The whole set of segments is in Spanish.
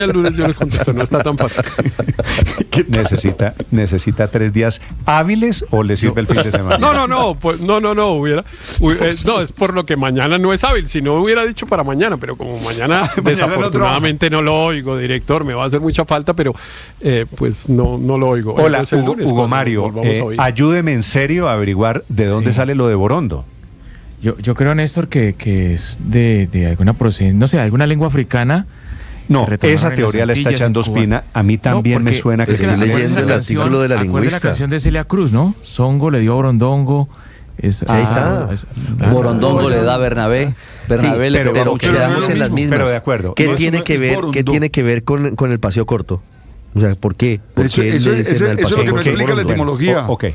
El lunes yo les contesto, no está tan fácil. ¿Necesita 3 días hábiles o le sirve el fin de semana? No, pues, no, no, es por lo que mañana no es hábil, si no hubiera dicho para mañana, pero como mañana desafortunadamente no lo oigo, director, me va a hacer mucha falta, pero pues no lo oigo. Hola, entonces, el lunes, Hugo Mario, ayúdeme en serio a averiguar de dónde sale lo de Borondo. Yo creo, Néstor, que es de alguna procedencia, no sé, alguna lengua africana. No, esa teoría la está echando Espina. A mí también me suena que... Estoy leyendo el artículo de la lingüista. La canción de Celia Cruz, ¿no? Songo le dio a Borondongo. Ahí está. Borondongo le da a Bernabé. Bernabé sí, pero quedamos en las mismas. Pero de acuerdo. ¿Qué tiene que ver con el paseo corto? O sea, ¿por qué? Eso es lo que me explica la etimología. Ok.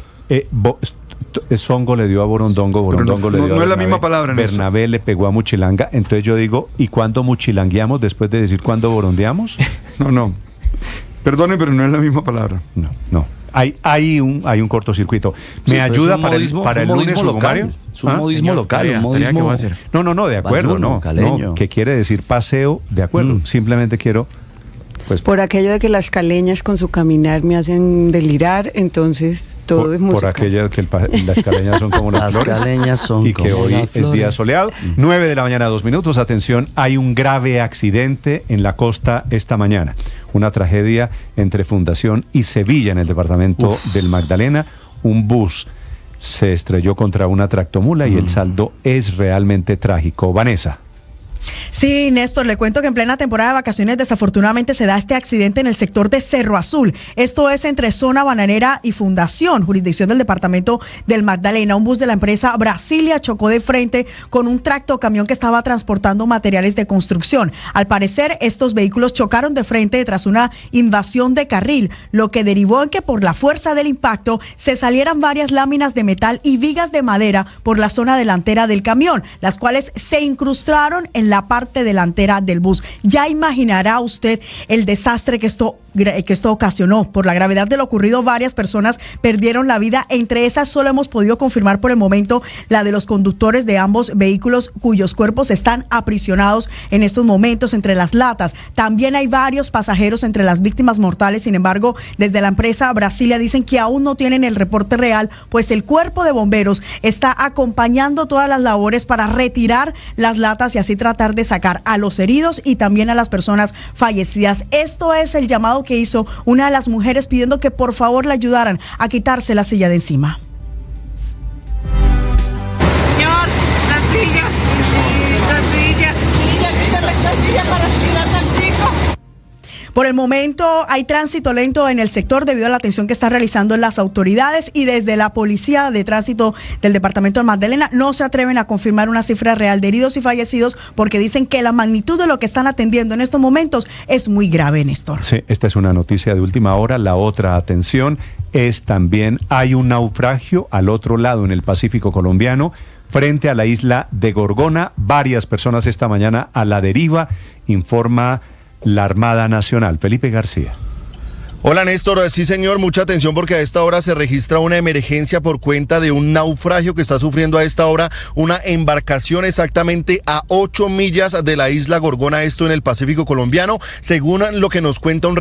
Songo le dio a Borondongo, Borondongo le dio a Bernabé. No es la misma palabra. Bernabé le pegó a Muchilanga. Entonces yo digo, ¿y cuándo muchilangueamos después de decir cuándo borondeamos? No. Perdone, pero no es la misma palabra. No. Hay un cortocircuito. ¿Me ayuda para el lunes, Hugo Mario? Es un modismo local. ¿Qué va a hacer? No, de acuerdo, no. ¿Qué quiere decir paseo? De acuerdo. Simplemente quiero... Pues, por aquello de que las caleñas con su caminar me hacen delirar, entonces todo es música. Por aquello de que las caleñas son como las flores. Caleñas son y que hoy es día soleado. 9 de la mañana, 2 minutos. Atención, hay un grave accidente en la costa esta mañana. Una tragedia entre Fundación y Sevilla, en el departamento del Magdalena. Un bus se estrelló contra una tractomula y el saldo es realmente trágico. Vanessa. Sí, Néstor, le cuento que en plena temporada de vacaciones desafortunadamente se da este accidente en el sector de Cerro Azul. Esto es entre Zona Bananera y Fundación, jurisdicción del departamento del Magdalena. Un bus de la empresa Brasilia chocó de frente con un tractocamión que estaba transportando materiales de construcción. Al parecer, estos vehículos chocaron de frente tras una invasión de carril, lo que derivó en que por la fuerza del impacto se salieran varias láminas de metal y vigas de madera por la zona delantera del camión, las cuales se incrustaron en la parte delantera del bus. Ya imaginará usted el desastre que esto ocasionó. Por la gravedad de lo ocurrido, varias personas perdieron la vida. Entre esas solo hemos podido confirmar por el momento la de los conductores de ambos vehículos, cuyos cuerpos están aprisionados en estos momentos entre las latas. También hay varios pasajeros entre las víctimas mortales. Sin embargo, desde la empresa Brasilia dicen que aún no tienen el reporte real, pues el cuerpo de bomberos está acompañando todas las labores para retirar las latas y así tratar de sacar a los heridos y también a las personas fallecidas. Esto es el llamado que hizo una de las mujeres pidiendo que por favor le ayudaran a quitarse la silla de encima. Señor, la silla, quítale esta silla para tirar al chico. Por el momento hay tránsito lento en el sector debido a la atención que están realizando las autoridades y desde la Policía de Tránsito del Departamento del Magdalena no se atreven a confirmar una cifra real de heridos y fallecidos porque dicen que la magnitud de lo que están atendiendo en estos momentos es muy grave, Néstor. Sí, esta es una noticia de última hora. La otra atención es también hay un naufragio al otro lado en el Pacífico colombiano frente a la isla de Gorgona. Varias personas esta mañana a la deriva, informa la Armada Nacional. Felipe García. Hola Néstor, sí señor, mucha atención porque a esta hora se registra una emergencia por cuenta de un naufragio que está sufriendo a esta hora una embarcación exactamente a 8 millas de la isla Gorgona, esto en el Pacífico colombiano, según lo que nos cuenta un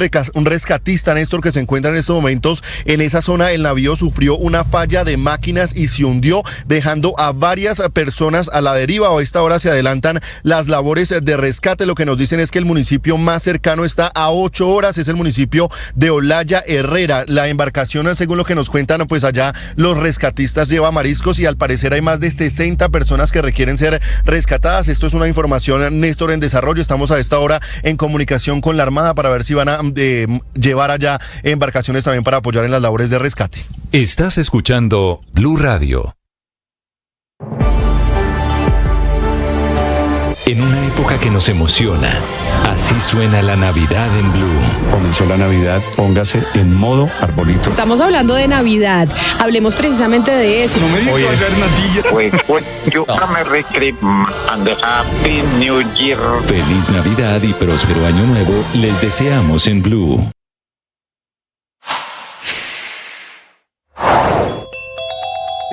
rescatista, Néstor, que se encuentra en estos momentos en esa zona. El navío sufrió una falla de máquinas y se hundió, dejando a varias personas a la deriva. A esta hora se adelantan las labores de rescate. Lo que nos dicen es que el municipio más cercano está a 8 horas, es el municipio de Olaya Herrera. La embarcación, según lo que nos cuentan, pues allá los rescatistas lleva mariscos y al parecer hay más de 60 personas que requieren ser rescatadas. Esto es una información, Néstor, en desarrollo. Estamos a esta hora en comunicación con la Armada para ver si van a llevar allá embarcaciones también para apoyar en las labores de rescate. Estás escuchando Blue Radio. En una época que nos emociona, así suena la Navidad en Blue. Comenzó la Navidad, póngase en modo arbolito. Estamos hablando de Navidad, hablemos precisamente de eso. No me digas and Happy New Year. Feliz Navidad y próspero Año Nuevo les deseamos en Blue.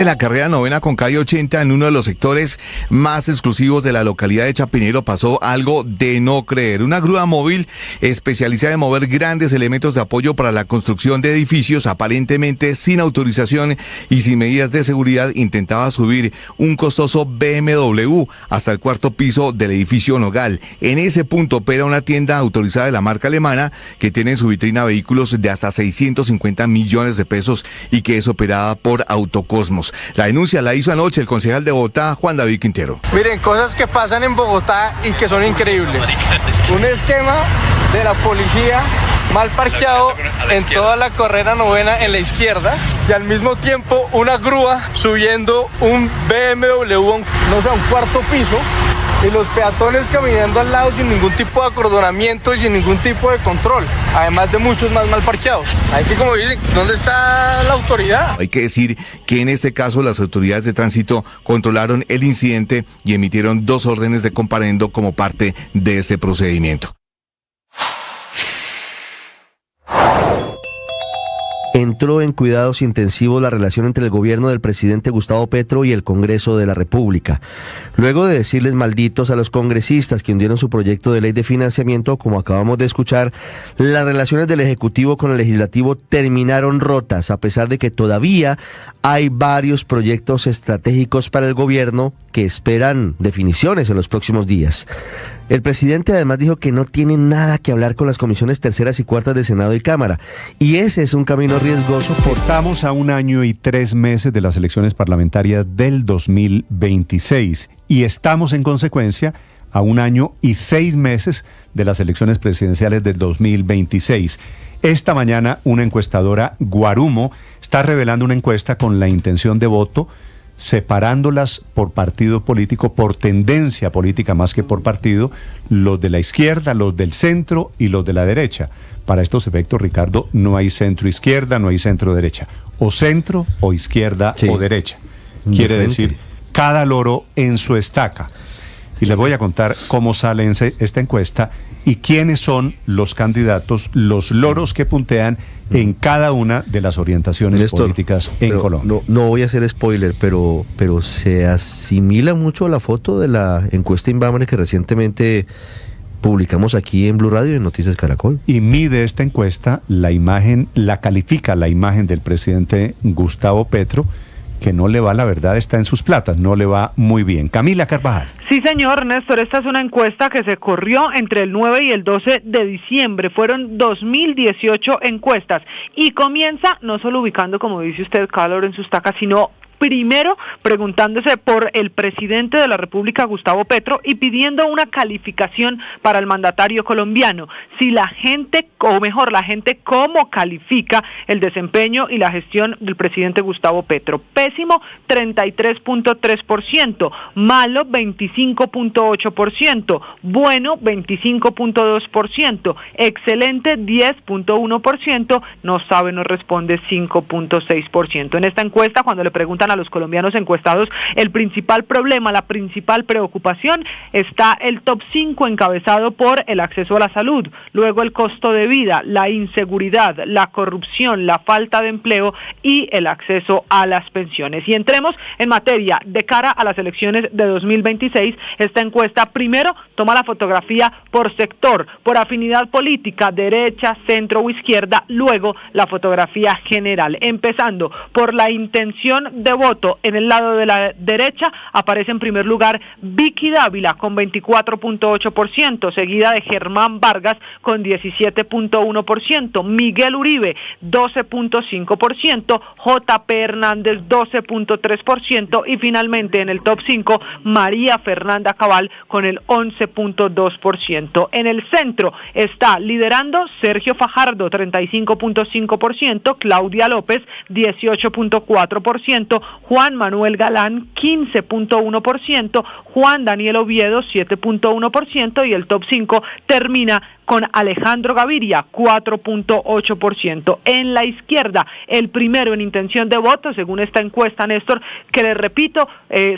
En la carrera novena con calle 80, en uno de los sectores más exclusivos de la localidad de Chapinero, pasó algo de no creer. Una grúa móvil especializada en mover grandes elementos de apoyo para la construcción de edificios, aparentemente sin autorización y sin medidas de seguridad, intentaba subir un costoso BMW hasta el cuarto piso del edificio Nogal. En ese punto opera una tienda autorizada de la marca alemana que tiene en su vitrina vehículos de hasta 650 millones de pesos y que es operada por Autocosmos. La denuncia la hizo anoche el concejal de Bogotá, Juan David Quintero. Miren, cosas que pasan en Bogotá y que son increíbles. Un esquema de la policía mal parqueado en toda la carrera novena en la izquierda y al mismo tiempo una grúa subiendo un BMW, no sé, un cuarto piso, y los peatones caminando al lado sin ningún tipo de acordonamiento y sin ningún tipo de control, además de muchos más mal parqueados. Así como dicen, ¿dónde está la autoridad? Hay que decir que en este caso las autoridades de tránsito controlaron el incidente y emitieron 2 órdenes de comparendo como parte de este procedimiento. Entró en cuidados intensivos la relación entre el gobierno del presidente Gustavo Petro y el Congreso de la República. Luego de decirles malditos a los congresistas que hundieron su proyecto de ley de financiamiento, como acabamos de escuchar, las relaciones del Ejecutivo con el Legislativo terminaron rotas, a pesar de que todavía hay varios proyectos estratégicos para el gobierno que esperan definiciones en los próximos días. El presidente además dijo que no tiene nada que hablar con las comisiones terceras y cuartas de Senado y Cámara, y ese es un camino riesgoso. Estamos a 1 año y 3 meses de las elecciones parlamentarias del 2026 y estamos en consecuencia a 1 año y 6 meses de las elecciones presidenciales del 2026. Esta mañana una encuestadora, Guarumo, está revelando una encuesta con la intención de voto, separándolas por partido político, por tendencia política más que por partido, los de la izquierda, los del centro y los de la derecha. Para estos efectos, Ricardo, no hay centro-izquierda, no hay centro-derecha. O centro, o izquierda, o derecha. Quiere decir, cada loro en su estaca. Y les voy a contar cómo sale esta encuesta y quiénes son los candidatos, los loros que puntean en cada una de las orientaciones políticas en Colombia. No voy a hacer spoiler, pero se asimila mucho la foto de la encuesta Inbámare que recientemente publicamos aquí en Blue Radio y en Noticias Caracol. Y mide esta encuesta la imagen, la califica la imagen del presidente Gustavo Petro, que no le va, la verdad, está en sus platas, no le va muy bien. Camila Carvajal. Sí, señor Néstor, esta es una encuesta que se corrió entre el 9 y el 12 de diciembre. Fueron 2018 encuestas y comienza no solo ubicando, como dice usted, cada loro en sus tacas, sino primero preguntándose por el presidente de la República, Gustavo Petro, y pidiendo una calificación para el mandatario colombiano. Si la gente, o mejor, la gente cómo califica el desempeño y la gestión del presidente Gustavo Petro. Pésimo, 33.3%, malo, 25.8%, bueno, 25.2%, excelente, 10.1%, no sabe, no responde, 5.6%. En esta encuesta, cuando le preguntan a los colombianos encuestados el principal problema, la principal preocupación, está el top 5 encabezado por el acceso a la salud, luego el costo de vida, la inseguridad, la corrupción, la falta de empleo y el acceso a las pensiones. Y entremos en materia. De cara a las elecciones de 2026, esta encuesta primero toma la fotografía por sector, por afinidad política, derecha, centro o izquierda, luego la fotografía general. Empezando por la intención de voto en el lado de la derecha, aparece en primer lugar Vicky Dávila con 24.8%, seguida de Germán Vargas con 17.1%, Miguel Uribe 12.5%, JP Hernández 12.3% y finalmente en el top 5 María Fernanda Cabal con el 11.2%. En el centro está liderando Sergio Fajardo 35.5%, Claudia López 18.4%, Juan Manuel Galán 15.1%, Juan Daniel Oviedo 7.1% y el top 5 termina con Alejandro Gaviria 4.8%. En la izquierda, el primero en intención de voto, según esta encuesta, Néstor, que les repito,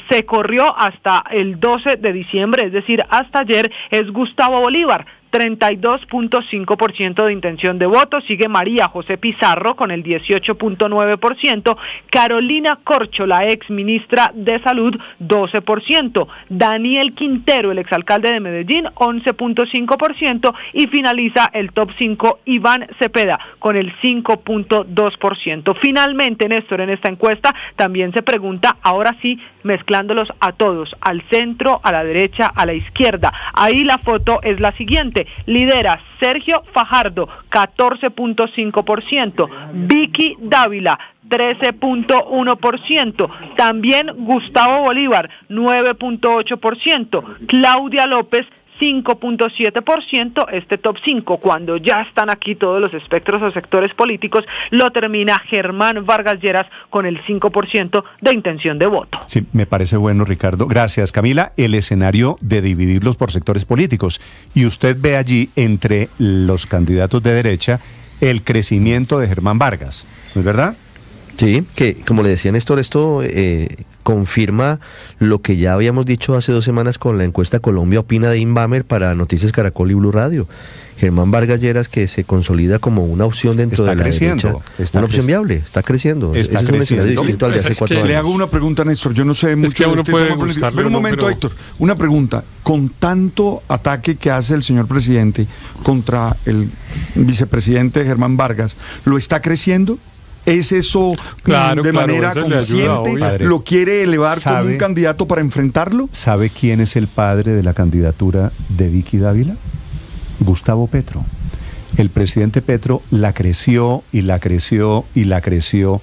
se corrió hasta el 12 de diciembre, es decir, hasta ayer, es Gustavo Bolívar, 32.5% de intención de voto. Sigue María José Pizarro con el 18.9%. Carolina Corcho, la ex ministra de Salud, 12%. Daniel Quintero, el exalcalde de Medellín, 11.5%. Y finaliza el top 5 Iván Cepeda con el 5.2%. Finalmente, Néstor, en esta encuesta también se pregunta, ahora sí, mezclándolos a todos, al centro, a la derecha, a la izquierda. Ahí la foto es la siguiente. Lidera Sergio Fajardo, 14.5%. Vicky Dávila, 13.1%. También Gustavo Bolívar, 9.8%. Claudia López, 5.7%. Este top 5, cuando ya están aquí todos los espectros o sectores políticos, lo termina Germán Vargas Lleras con el 5% de intención de voto. Sí, me parece bueno, Ricardo. Gracias, Camila. El escenario de dividirlos por sectores políticos. Y usted ve allí, entre los candidatos de derecha, el crecimiento de Germán Vargas, ¿no es verdad? Sí, que como le decía Néstor, esto confirma lo que ya habíamos dicho hace 2 semanas con la encuesta Colombia Opina de Inbamer para Noticias Caracol y Blue Radio. Germán Vargas Lleras, que se consolida como una opción dentro de la derecha, una opción viable, está creciendo. Está es un escenario distinto al de hace 4 años. Le hago una pregunta, Néstor, yo no sé mucho de este tema político. Pero un momento, Héctor, una pregunta. Con tanto ataque que hace el señor presidente contra el vicepresidente Germán Vargas, ¿lo está creciendo? ¿Es eso de manera consciente? ¿Lo quiere elevar como un candidato para enfrentarlo? ¿Sabe quién es el padre de la candidatura de Vicky Dávila? Gustavo Petro. El presidente Petro la creció y la creció y la creció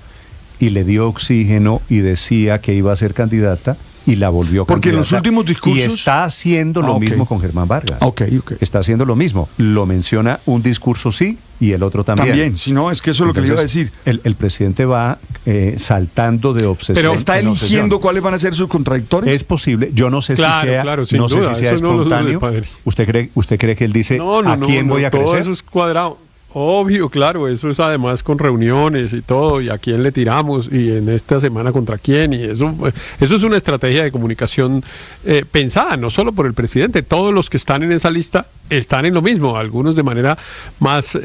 y le dio oxígeno y decía que iba a ser candidata y la volvió candidata. Porque en los últimos discursos... Y está haciendo lo mismo con Germán Vargas. Está haciendo lo mismo. Lo menciona un discurso sí y el otro también. También, si no, es que eso es lo que le iba a decir. El presidente va saltando de obsesión. Pero está eligiendo cuáles van a ser sus contradictores. Es posible. Yo no sé si sea, no sé si sea espontáneo. ¿Usted cree que él dice a quién voy a crecer? Todo eso es cuadrado. Obvio, claro, eso es además con reuniones y todo, y a quién le tiramos, y en esta semana contra quién, y eso es una estrategia de comunicación pensada, no solo por el presidente, todos los que están en esa lista están en lo mismo, algunos de manera más,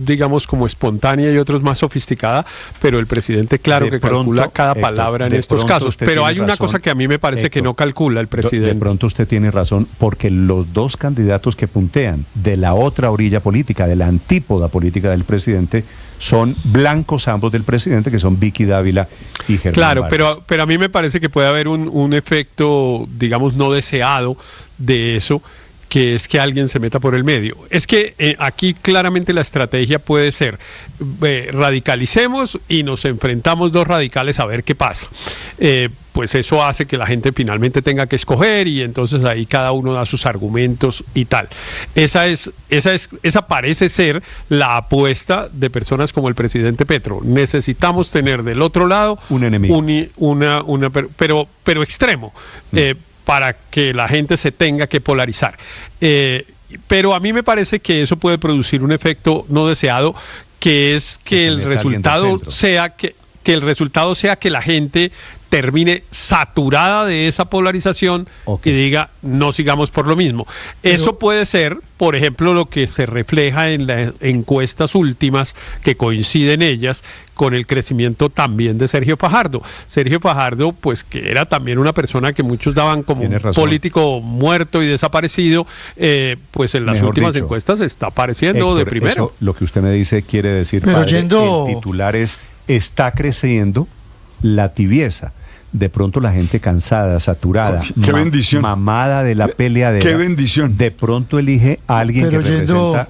digamos, como espontánea y otros más sofisticada, pero el presidente, claro, que calcula cada palabra en estos casos, pero hay una cosa que a mí me parece que no calcula el presidente. De pronto usted tiene razón, porque los dos candidatos que puntean de la otra orilla política, de la antípoda política del presidente, son blancos ambos del presidente, que son Vicky Dávila y Germán Vargas. pero a mí me parece que puede haber un efecto, digamos, no deseado de eso, que es que alguien se meta por el medio. Es que aquí claramente la estrategia puede ser radicalicemos y nos enfrentamos dos radicales a ver qué pasa. Pues eso hace que la gente finalmente tenga que escoger y entonces ahí cada uno da sus argumentos y tal. Esa parece ser la apuesta de personas como el presidente Petro. Necesitamos tener del otro lado un enemigo, pero extremo. Para que la gente se tenga que polarizar. Pero a mí me parece que eso puede producir un efecto no deseado, que es que el resultado sea que la gente termine saturada de esa polarización y diga, no sigamos por lo mismo. Eso puede ser, por ejemplo, lo que se refleja en las encuestas últimas, que coinciden ellas con el crecimiento también de Sergio Fajardo. Sergio Fajardo, pues que era también una persona que muchos daban como un político muerto y desaparecido, pues en las últimas encuestas está apareciendo de primero. Eso, lo que usted me dice quiere decir, padre, el titular es, está creciendo la tibieza. De pronto la gente cansada, saturada, qué bendición, mamada de la peleadera, qué bendición, de pronto elige a alguien que representa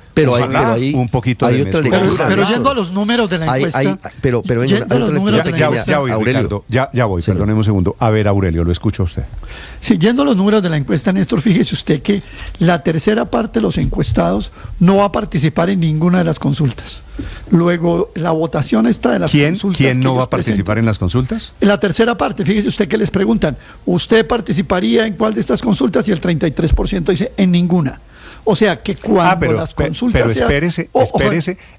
un poquito de mezcla. Pero yendo a los números de la encuesta, ya voy, perdóneme un segundo. A ver, Aurelio, lo escucho a usted. Sí, yendo a los números de la encuesta, Néstor, fíjese usted que la tercera parte de los encuestados no va a participar en ninguna de las consultas. Luego, la votación está de las consultas. ¿Quién no va a participar en las consultas? En la tercera parte, fíjese usted que les preguntan, ¿usted participaría en cuál de estas consultas? Y el 33% dice, en ninguna. O sea, que cuando las consultas... Pero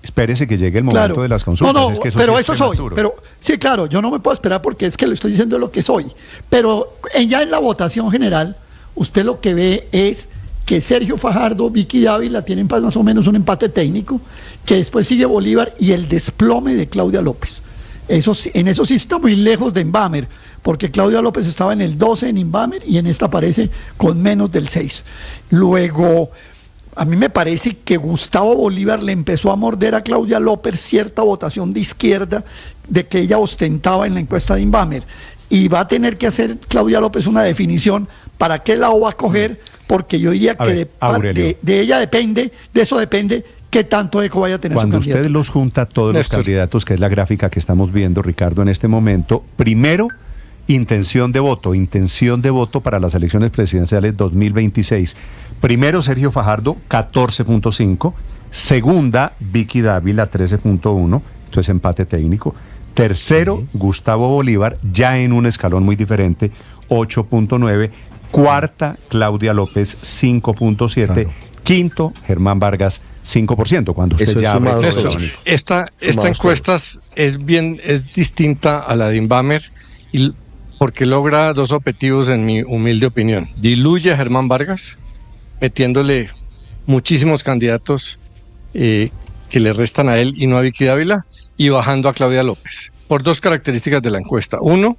espérese que llegue el momento de las consultas. No, es que eso soy. Pero, sí, claro, yo no me puedo esperar porque es que le estoy diciendo lo que soy. Pero ya en la votación general, usted lo que ve es que Sergio Fajardo, Vicky Dávila tienen más o menos un empate técnico, que después sigue Bolívar y el desplome de Claudia López. En eso sí está muy lejos de Inbamer, porque Claudia López estaba en el 12 en Inbamer y en esta aparece con menos del 6. Luego, a mí me parece que Gustavo Bolívar le empezó a morder a Claudia López cierta votación de izquierda de que ella ostentaba en la encuesta de Inbamer. Y va a tener que hacer Claudia López una definición para qué lado va a coger, porque yo diría que de ella depende, de eso depende qué tanto eco vaya a tener cuando su candidato. usted los junta todos los candidatos, que es la gráfica que estamos viendo, Ricardo, en este momento, primero, intención de voto para las elecciones presidenciales 2026. Primero, Sergio Fajardo, 14.5. Segunda, Vicky Dávila, 13.1. Esto es empate técnico. Tercero, Gustavo Bolívar, ya en un escalón muy diferente, 8.9. Cuarta, Claudia López, 5.7. Claro. Quinto, Germán Vargas, 5%. Cuando usted eso ya abre esta encuesta es distinta a la de Inbamer porque logra dos objetivos, en mi humilde opinión. Diluye a Germán Vargas, metiéndole muchísimos candidatos que le restan a él y no a Vicky Dávila, y bajando a Claudia López, por dos características de la encuesta. Uno,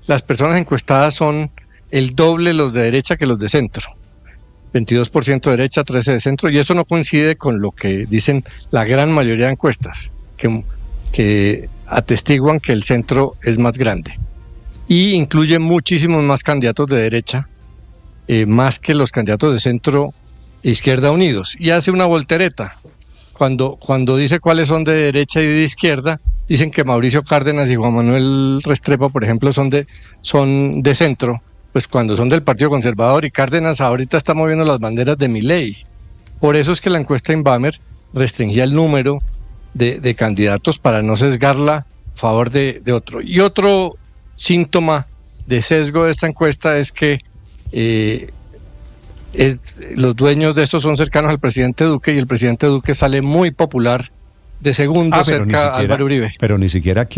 las personas encuestadas son el doble los de derecha que los de centro. 22% de derecha, 13% de centro, y eso no coincide con lo que dicen la gran mayoría de encuestas, que atestiguan que el centro es más grande. Y incluye muchísimos más candidatos de derecha, más que los candidatos de centro e izquierda unidos, y hace una voltereta. Cuando dice cuáles son de derecha y de izquierda, dicen que Mauricio Cárdenas y Juan Manuel Restrepo, por ejemplo, son de centro, pues cuando son del Partido Conservador, y Cárdenas ahorita está moviendo las banderas de Milei. Por eso es que la encuesta Inbamer restringía el número de candidatos para no sesgarla a favor de otro. Y otro síntoma de sesgo de esta encuesta es que los dueños de estos son cercanos al presidente Duque, y el presidente Duque sale muy popular de segundo cerca a Álvaro Uribe. Pero ni siquiera,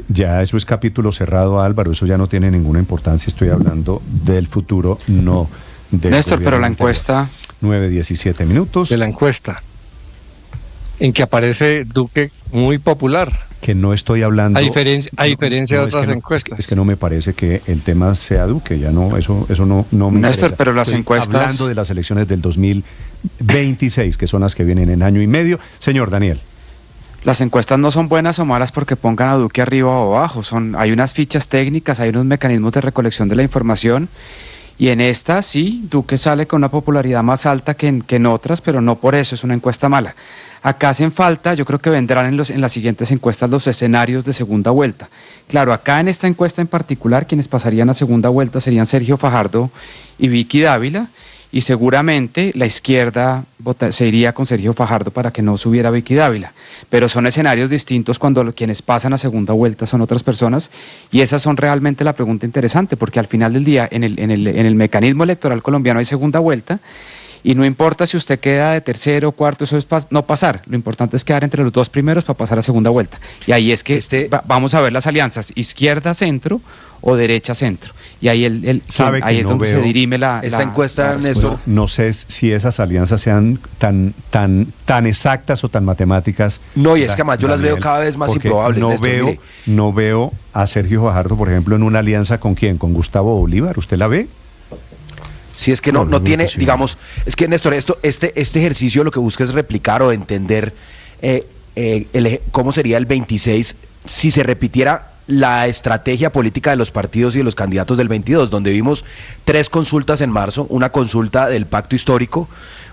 ya eso es capítulo cerrado, Álvaro, eso ya no tiene ninguna importancia. Estoy hablando del futuro, no del Néstor, pero la encuesta... 9:17 minutos. De la encuesta, en que aparece Duque muy popular. Que no estoy hablando... A diferencia de otras encuestas. Es que no me parece que el tema sea Duque, ya no, eso no me Néstor, interesa. pero las encuestas... Hablando de las elecciones del 2026, que son las que vienen en año y medio. Señor Daniel. Las encuestas no son buenas o malas porque pongan a Duque arriba o abajo. Hay unas fichas técnicas, hay unos mecanismos de recolección de la información, y en esta sí, Duque sale con una popularidad más alta que en otras, pero no por eso es una encuesta mala. Acá hacen falta, yo creo que vendrán en las siguientes encuestas los escenarios de segunda vuelta. Claro, acá en esta encuesta en particular, quienes pasarían a segunda vuelta serían Sergio Fajardo y Vicky Dávila, y seguramente la izquierda se iría con Sergio Fajardo para que no subiera Vicky Dávila. Pero son escenarios distintos cuando quienes pasan a segunda vuelta son otras personas, y esas son realmente la pregunta interesante, porque al final del día en el mecanismo electoral colombiano hay segunda vuelta, y no importa si usted queda de tercero o cuarto, eso es no pasar, lo importante es quedar entre los dos primeros para pasar a segunda vuelta. Y ahí es que vamos a ver las alianzas izquierda-centro o derecha-centro. Y ahí ahí es donde se dirime esta encuesta, Néstor. No sé si esas alianzas sean tan exactas o tan matemáticas. No, y es que además yo las veo cada vez más improbables. No veo a Sergio Fajardo, por ejemplo, en una alianza ¿con quién? ¿Con Gustavo Bolívar? ¿Usted la ve? Si es que no tiene, digamos, es que Néstor, este ejercicio lo que busca es replicar o entender cómo sería el 26 si se repitiera la estrategia política de los partidos y de los candidatos del 22, donde vimos 3 consultas en marzo: una consulta del Pacto Histórico,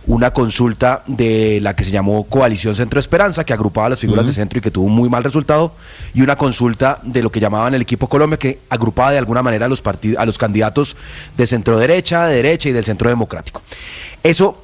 una consulta de la que se llamó Coalición Centro Esperanza, que agrupaba a las figuras de centro y que tuvo un muy mal resultado, y una consulta de lo que llamaban el Equipo Colombia, que agrupaba de alguna manera a los candidatos de centro derecha, de derecha y del centro democrático. Eso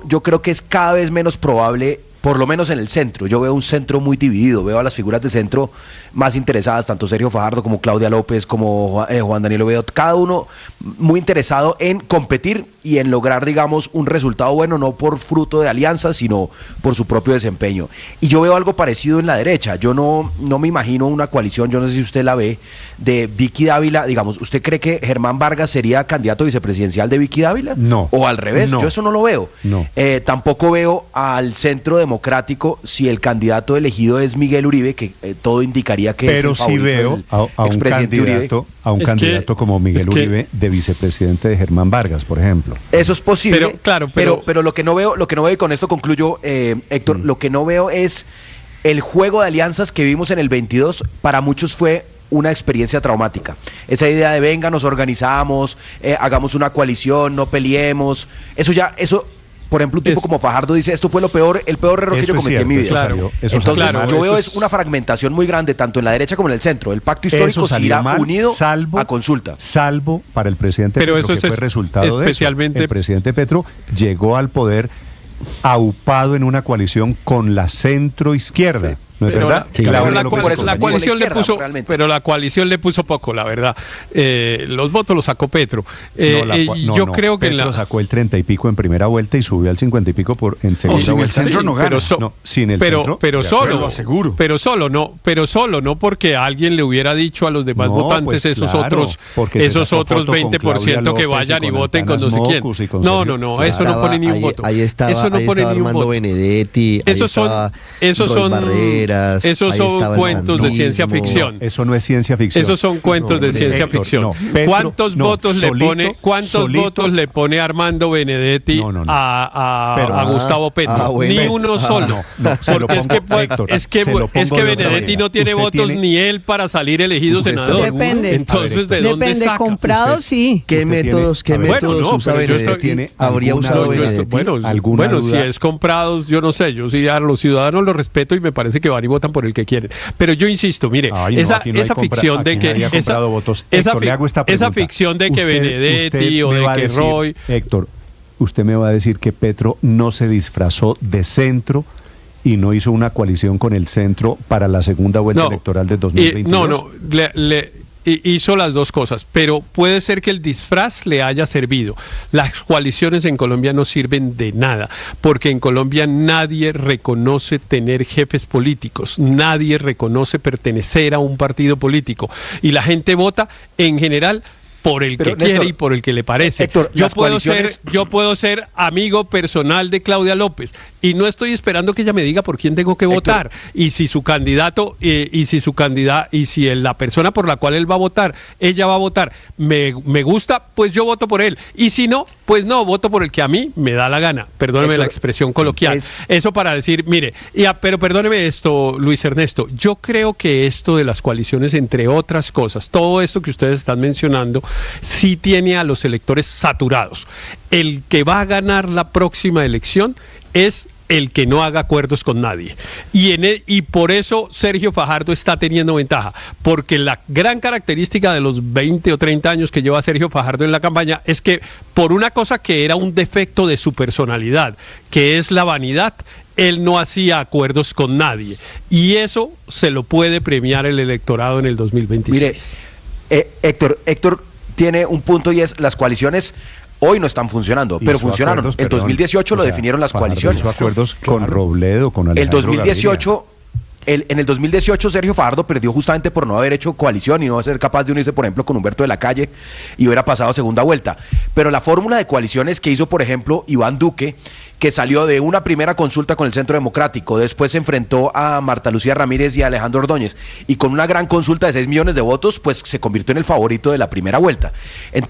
yo creo que es cada vez menos probable por lo menos en el centro. Yo veo un centro muy dividido, veo a las figuras de centro más interesadas, tanto Sergio Fajardo como Claudia López, como Juan Daniel Ovedo, cada uno muy interesado en competir y en lograr, digamos, un resultado bueno, no por fruto de alianzas, sino por su propio desempeño. Y yo veo algo parecido en la derecha. Yo no me imagino una coalición, yo no sé si usted la ve, de Vicky Dávila. Digamos, ¿usted cree que Germán Vargas sería candidato vicepresidencial de Vicky Dávila? No. ¿O al revés? No. Yo eso no lo veo. No. Tampoco veo al Centro Democrático si el candidato elegido es Miguel Uribe, que todo indicaría que pero es el sí veo a un candidato como Miguel Uribe de vicepresidente de Germán Vargas, por ejemplo. Eso es posible, pero, claro, pero lo que no veo, y con esto concluyo, Héctor, lo que no veo es el juego de alianzas que vimos en el 22. Para muchos fue una experiencia traumática. Esa idea de venga, nos organizamos, hagamos una coalición, no peleemos, eso, por ejemplo, un tipo como Fajardo dice, esto fue el peor error que yo cometí en mi vida. Claro, entonces, yo veo es una fragmentación muy grande, tanto en la derecha como en el centro. El pacto histórico seguirá unido a consulta. Salvo para el presidente Petro, que fue resultado de eso. El presidente Petro llegó al poder aupado en una coalición con la centro izquierda. Sí. ¿No es verdad? La coalición le puso poco, la verdad. Los votos los sacó Petro. Yo creo que Petro sacó el 30 y pico en primera vuelta y subió al 50 y pico en segunda vuelta. Sin el centro no gana. Sin el centro. Pero solo, no porque alguien le hubiera dicho a los demás votantes, esos otros 20% que vayan y voten con no sé quién. No, eso no pone ni un voto. Eso no pone ni un voto. Benedetti, esos son cuentos de ciencia ficción. Eso no es ciencia ficción. Esos son cuentos de ciencia ficción. ¿Cuántos votos le pone Armando Benedetti a Gustavo Petro? Ni uno solo. Porque es que Benedetti no tiene votos ni él para salir elegido senador. Depende. Entonces, ¿de dónde saca? Comprado, sí. ¿Qué métodos usa Benedetti? ¿Habría usado Benedetti? Bueno, si es comprado, yo no sé. Yo sí a los ciudadanos los respeto y me parece que van y votan por el que quieren. Pero yo insisto, mire, esa ficción de que esa ficción de que Benedetti o de que Roy... Héctor, usted me va a decir que Petro no se disfrazó de centro y no hizo una coalición con el centro para la segunda vuelta electoral de 2022. Hizo las dos cosas, pero puede ser que el disfraz le haya servido. Las coaliciones en Colombia no sirven de nada, porque en Colombia nadie reconoce tener jefes políticos, nadie reconoce pertenecer a un partido político, y la gente vota en general por el que quiere y por el que le parece. Héctor, yo puedo ser amigo personal de Claudia López y no estoy esperando que ella me diga por quién tengo que votar. Y si su candidato y si la persona por la cual él va a votar, ella va a votar, me gusta, pues yo voto por él. Y si no, pues no, voto por el que a mí me da la gana. Perdóneme Héctor, la expresión coloquial. Eso para decir, mire, pero perdóneme esto, Luis Ernesto, yo creo que esto de las coaliciones, entre otras cosas, todo esto que ustedes están mencionando, sí tiene a los electores saturados. El que va a ganar la próxima elección es el que no haga acuerdos con nadie. Y por eso Sergio Fajardo está teniendo ventaja, porque la gran característica de los 20 o 30 años que lleva Sergio Fajardo en la campaña es que por una cosa que era un defecto de su personalidad, que es la vanidad, él no hacía acuerdos con nadie. Y eso se lo puede premiar el electorado en el 2026. Mire, Héctor tiene un punto y es las coaliciones hoy no están funcionando, pero funcionaron. En 2018 lo definieron las coaliciones. Hizo acuerdos con Robledo, con Alejandro En el 2018 Sergio Fajardo perdió justamente por no haber hecho coalición y no ser capaz de unirse, por ejemplo, con Humberto de la Calle y hubiera pasado a segunda vuelta. Pero la fórmula de coaliciones que hizo, por ejemplo, Iván Duque, que salió de una primera consulta con el Centro Democrático, después se enfrentó a Marta Lucía Ramírez y a Alejandro Ordóñez, y con una gran consulta de 6 millones de votos, pues se convirtió en el favorito de la primera vuelta.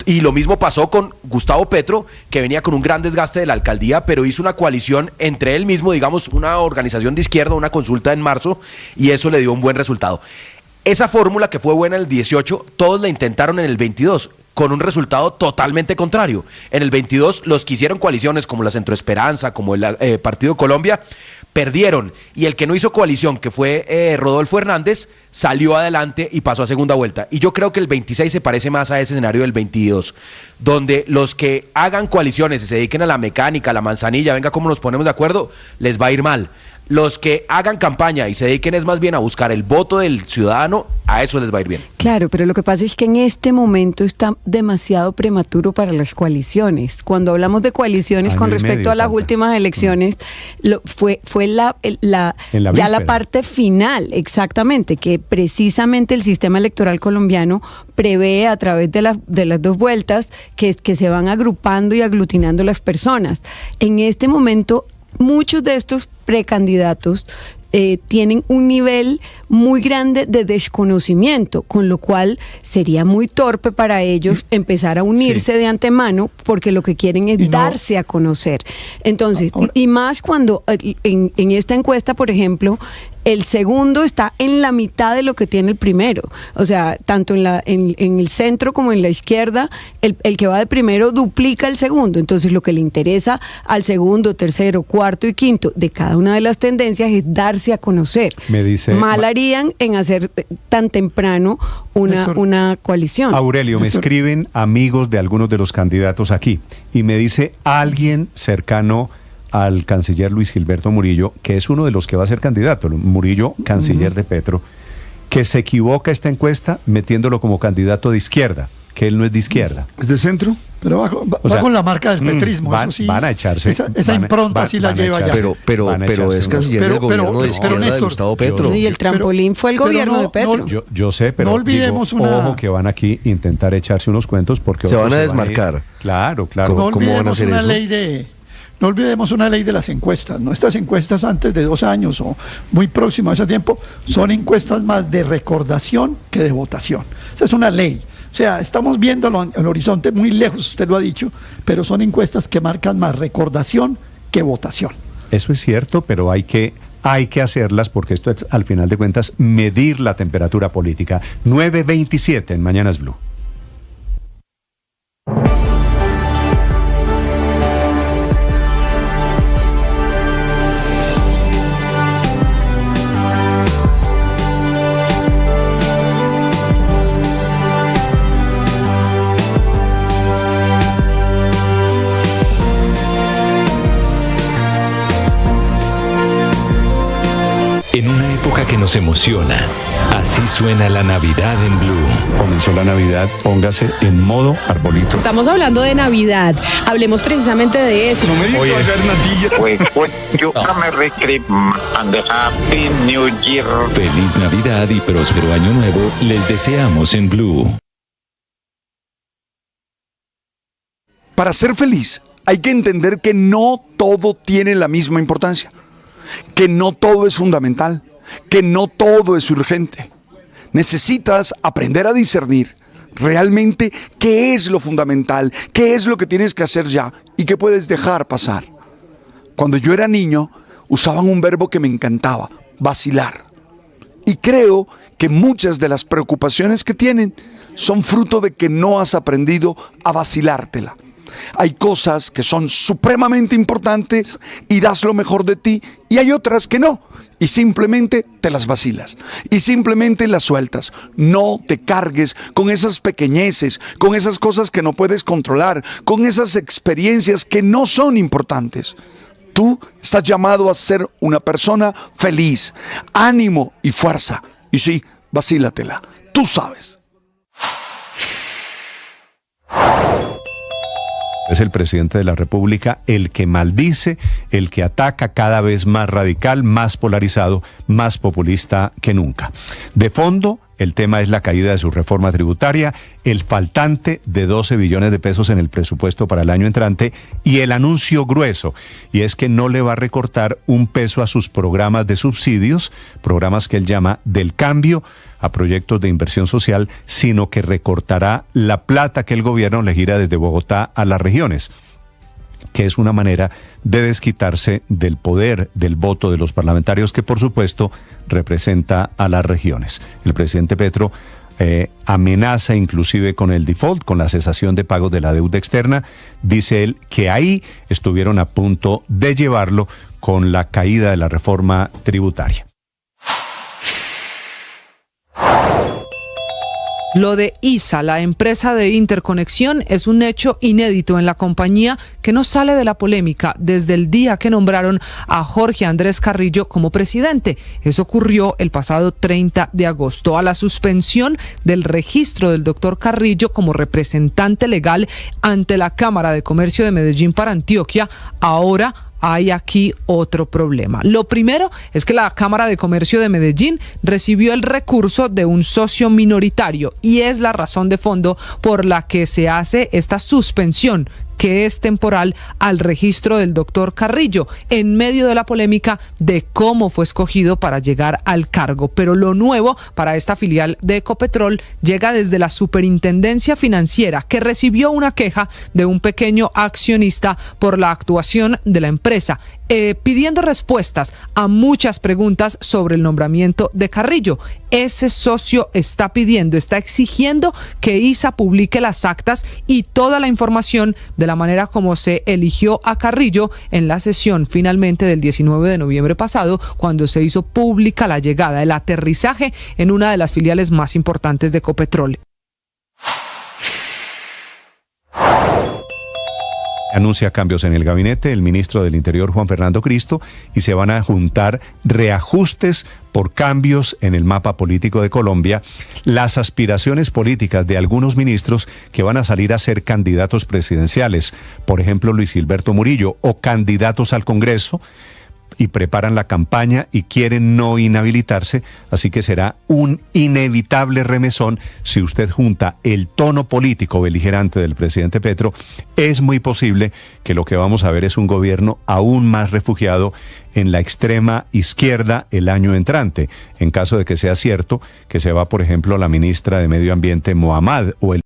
Y lo mismo pasó con Gustavo Petro, que venía con un gran desgaste de la alcaldía, pero hizo una coalición entre él mismo, digamos, una organización de izquierda, una consulta en marzo, y eso le dio un buen resultado. Esa fórmula que fue buena en el 18, todos la intentaron en el 22, con un resultado totalmente contrario. En el 22, los que hicieron coaliciones como la Centro Esperanza, como el Partido Colombia, perdieron. Y el que no hizo coalición, que fue Rodolfo Hernández, salió adelante y pasó a segunda vuelta. Y yo creo que el 26 se parece más a ese escenario del 22, donde los que hagan coaliciones y se dediquen a la mecánica, a la manzanilla, venga cómo nos ponemos de acuerdo, les va a ir mal. Los que hagan campaña y se dediquen es más bien a buscar el voto del ciudadano, a eso les va a ir bien. Claro, pero lo que pasa es que en este momento está demasiado prematuro para las coaliciones. Cuando hablamos de coaliciones con respecto a las últimas elecciones, fue ya la parte final, exactamente, que precisamente el sistema electoral colombiano prevé a través de las dos vueltas que se van agrupando y aglutinando las personas. En este momento, muchos de estos precandidatos tienen un nivel muy grande de desconocimiento, con lo cual sería muy torpe para ellos empezar a unirse de antemano, porque lo que quieren es darse a conocer. Entonces, y más cuando en esta encuesta, por ejemplo, el segundo está en la mitad de lo que tiene el primero. O sea, tanto en el centro como en la izquierda, el que va de primero duplica el segundo. Entonces, lo que le interesa al segundo, tercero, cuarto y quinto de cada una de las tendencias es darse a conocer. Me dice, mal harían en hacer tan temprano una coalición. Aurelio, me escriben amigos de algunos de los candidatos aquí y me dice alguien cercano al canciller Luis Gilberto Murillo, que es uno de los que va a ser candidato, Murillo, canciller de Petro, que se equivoca esta encuesta metiéndolo como candidato de izquierda, que él no es de izquierda. ¿Es de centro? Pero va con la marca del petrismo, eso sí. Van a echarse. Esa impronta sí la lleva ya. Pero es canciller del gobierno de izquierda de Gustavo Petro. Y el trampolín fue el gobierno de Petro. Yo sé, pero no olvidemos ojo que van aquí a intentar echarse unos cuentos porque se van a desmarcar. Claro. ¿Cómo van a hacer eso? No olvidemos una ley de las encuestas, ¿no? Estas encuestas antes de 2 años o muy próximo a ese tiempo son encuestas más de recordación que de votación. Esa es una ley. O sea, estamos viéndolo en el horizonte muy lejos, usted lo ha dicho, pero son encuestas que marcan más recordación que votación. Eso es cierto, pero hay que hacerlas porque esto es, al final de cuentas, medir la temperatura política. 9:27 en Mañanas Blue. En una época que nos emociona, así suena la Navidad en Blue. Comenzó la Navidad, póngase en modo arbolito. Estamos hablando de Navidad, hablemos precisamente de eso. No me digas and a Happy New Year. Feliz Navidad y próspero Año Nuevo les deseamos en Blue. Para ser feliz hay que entender que no todo tiene la misma importancia, que no todo es fundamental, que no todo es urgente. Necesitas aprender a discernir realmente qué es lo fundamental, qué es lo que tienes que hacer ya y qué puedes dejar pasar. Cuando yo era niño, usaban un verbo que me encantaba, vacilar. Y creo que muchas de las preocupaciones que tienen son fruto de que no has aprendido a vacilártela. Hay cosas que son supremamente importantes y das lo mejor de ti, y hay otras que no, y simplemente te las vacilas, y simplemente las sueltas. No te cargues con esas pequeñeces, con esas cosas que no puedes controlar, con esas experiencias que no son importantes. Tú estás llamado a ser una persona feliz, ánimo y fuerza, y sí, vacílatela, tú sabes. Es el presidente de la República el que maldice, el que ataca cada vez más radical, más polarizado, más populista que nunca. De fondo, el tema es la caída de su reforma tributaria, el faltante de 12 billones de pesos en el presupuesto para el año entrante y el anuncio grueso, y es que no le va a recortar un peso a sus programas de subsidios, programas que él llama del cambio, a proyectos de inversión social, sino que recortará la plata que el gobierno le gira desde Bogotá a las regiones, que es una manera de desquitarse del poder, del voto de los parlamentarios, que por supuesto representa a las regiones. El presidente Petro amenaza inclusive con el default, con la cesación de pagos de la deuda externa. Dice él que ahí estuvieron a punto de llevarlo con la caída de la reforma tributaria. Lo de ISA, la empresa de interconexión, es un hecho inédito en la compañía que no sale de la polémica desde el día que nombraron a Jorge Andrés Carrillo como presidente. Eso ocurrió el pasado 30 de agosto. A la suspensión del registro del doctor Carrillo como representante legal ante la Cámara de Comercio de Medellín para Antioquia, ahora hay aquí otro problema. Lo primero es que la Cámara de Comercio de Medellín recibió el recurso de un socio minoritario y es la razón de fondo por la que se hace esta suspensión, que es temporal, al registro del doctor Carrillo, en medio de la polémica de cómo fue escogido para llegar al cargo. Pero lo nuevo para esta filial de Ecopetrol llega desde la Superintendencia Financiera, que recibió una queja de un pequeño accionista por la actuación de la empresa, pidiendo respuestas a muchas preguntas sobre el nombramiento de Carrillo. Ese socio está exigiendo que ISA publique las actas y toda la información de la manera como se eligió a Carrillo en la sesión finalmente del 19 de noviembre pasado, cuando se hizo pública la llegada, el aterrizaje en una de las filiales más importantes de Ecopetrol. Anuncia cambios en el gabinete el ministro del Interior, Juan Fernando Cristo, y se van a juntar reajustes por cambios en el mapa político de Colombia, las aspiraciones políticas de algunos ministros que van a salir a ser candidatos presidenciales, por ejemplo Luis Gilberto Murillo, o candidatos al Congreso, y preparan la campaña y quieren no inhabilitarse, así que será un inevitable remesón si usted junta el tono político beligerante del presidente Petro. Es muy posible que lo que vamos a ver es un gobierno aún más refugiado en la extrema izquierda el año entrante, en caso de que sea cierto que se va, por ejemplo, la ministra de Medio Ambiente Mohamed o el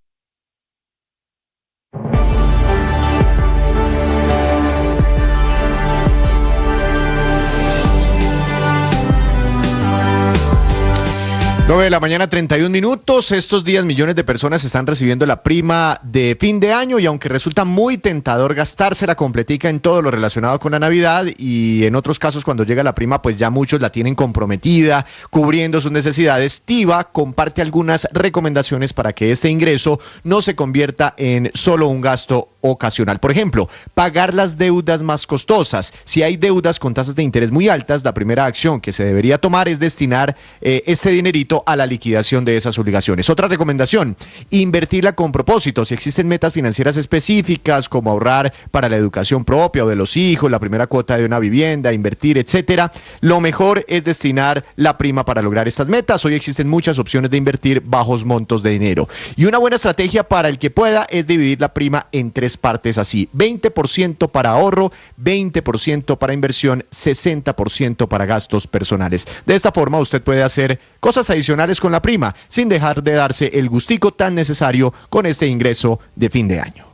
9 de la mañana, 31 minutos. Estos días millones de personas están recibiendo la prima de fin de año y aunque resulta muy tentador gastársela completica en todo lo relacionado con la Navidad y en otros casos cuando llega la prima pues ya muchos la tienen comprometida, cubriendo sus necesidades, TIBA comparte algunas recomendaciones para que este ingreso no se convierta en solo un gasto ocasional. Por ejemplo, pagar las deudas más costosas. Si hay deudas con tasas de interés muy altas, la primera acción que se debería tomar es destinar este dinerito a la liquidación de esas obligaciones. Otra recomendación, invertirla con propósito. Si existen metas financieras específicas como ahorrar para la educación propia o de los hijos, la primera cuota de una vivienda, invertir, etcétera, lo mejor es destinar la prima para lograr estas metas. Hoy existen muchas opciones de invertir bajos montos de dinero. Y una buena estrategia para el que pueda es dividir la prima en 3 partes así: 20% para ahorro, 20% para inversión, 60% para gastos personales. De esta forma usted puede hacer cosas adicionales con la prima sin dejar de darse el gustico tan necesario con este ingreso de fin de año.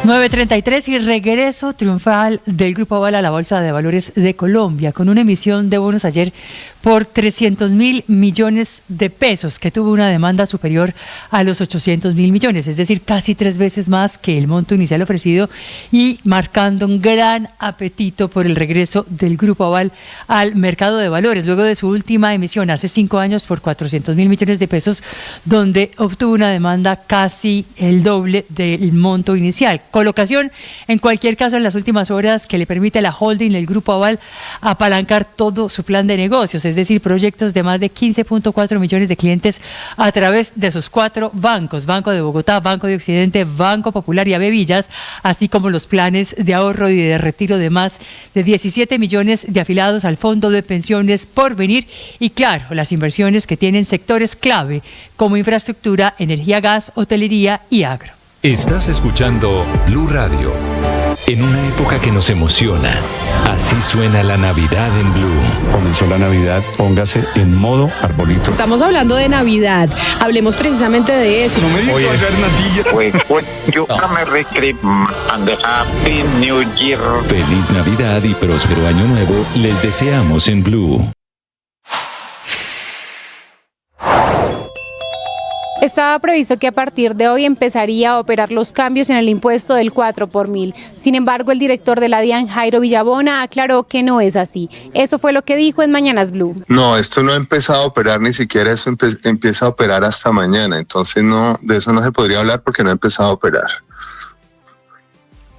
$9.33 y regreso triunfal del Grupo Aval a la Bolsa de Valores de Colombia, con una emisión de bonos ayer por 300.000 millones de pesos, que tuvo una demanda superior a los 800.000 millones, es decir, casi 3 veces más que el monto inicial ofrecido, y marcando un gran apetito por el regreso del Grupo Aval al mercado de valores, luego de su última emisión hace 5 años por 400.000 millones de pesos, donde obtuvo una demanda casi el doble del monto inicial. Colocación, en cualquier caso, en las últimas horas que le permite a la holding del Grupo Aval apalancar todo su plan de negocios, es decir, proyectos de más de 15.4 millones de clientes a través de sus 4 bancos: Banco de Bogotá, Banco de Occidente, Banco Popular y Avevillas, así como los planes de ahorro y de retiro de más de 17 millones de afiliados al Fondo de Pensiones Porvenir y, claro, las inversiones que tienen sectores clave como infraestructura, energía, gas, hotelería y agro. Estás escuchando Blue Radio. En una época que nos emociona, así suena la Navidad en Blue. Comenzó la Navidad, póngase en modo arbolito. Estamos hablando de Navidad, hablemos precisamente de eso. No me digas Happy New Year. Feliz Navidad y próspero Año Nuevo les deseamos en Blue. Estaba previsto que a partir de hoy empezaría a operar los cambios en el impuesto del 4 por mil. Sin embargo, el director de la DIAN, Jairo Villabona, aclaró que no es así. Eso fue lo que dijo en Mañanas Blue. No, esto no ha empezado a operar, ni siquiera eso empieza a operar hasta mañana. Entonces no, de eso no se podría hablar porque no ha empezado a operar.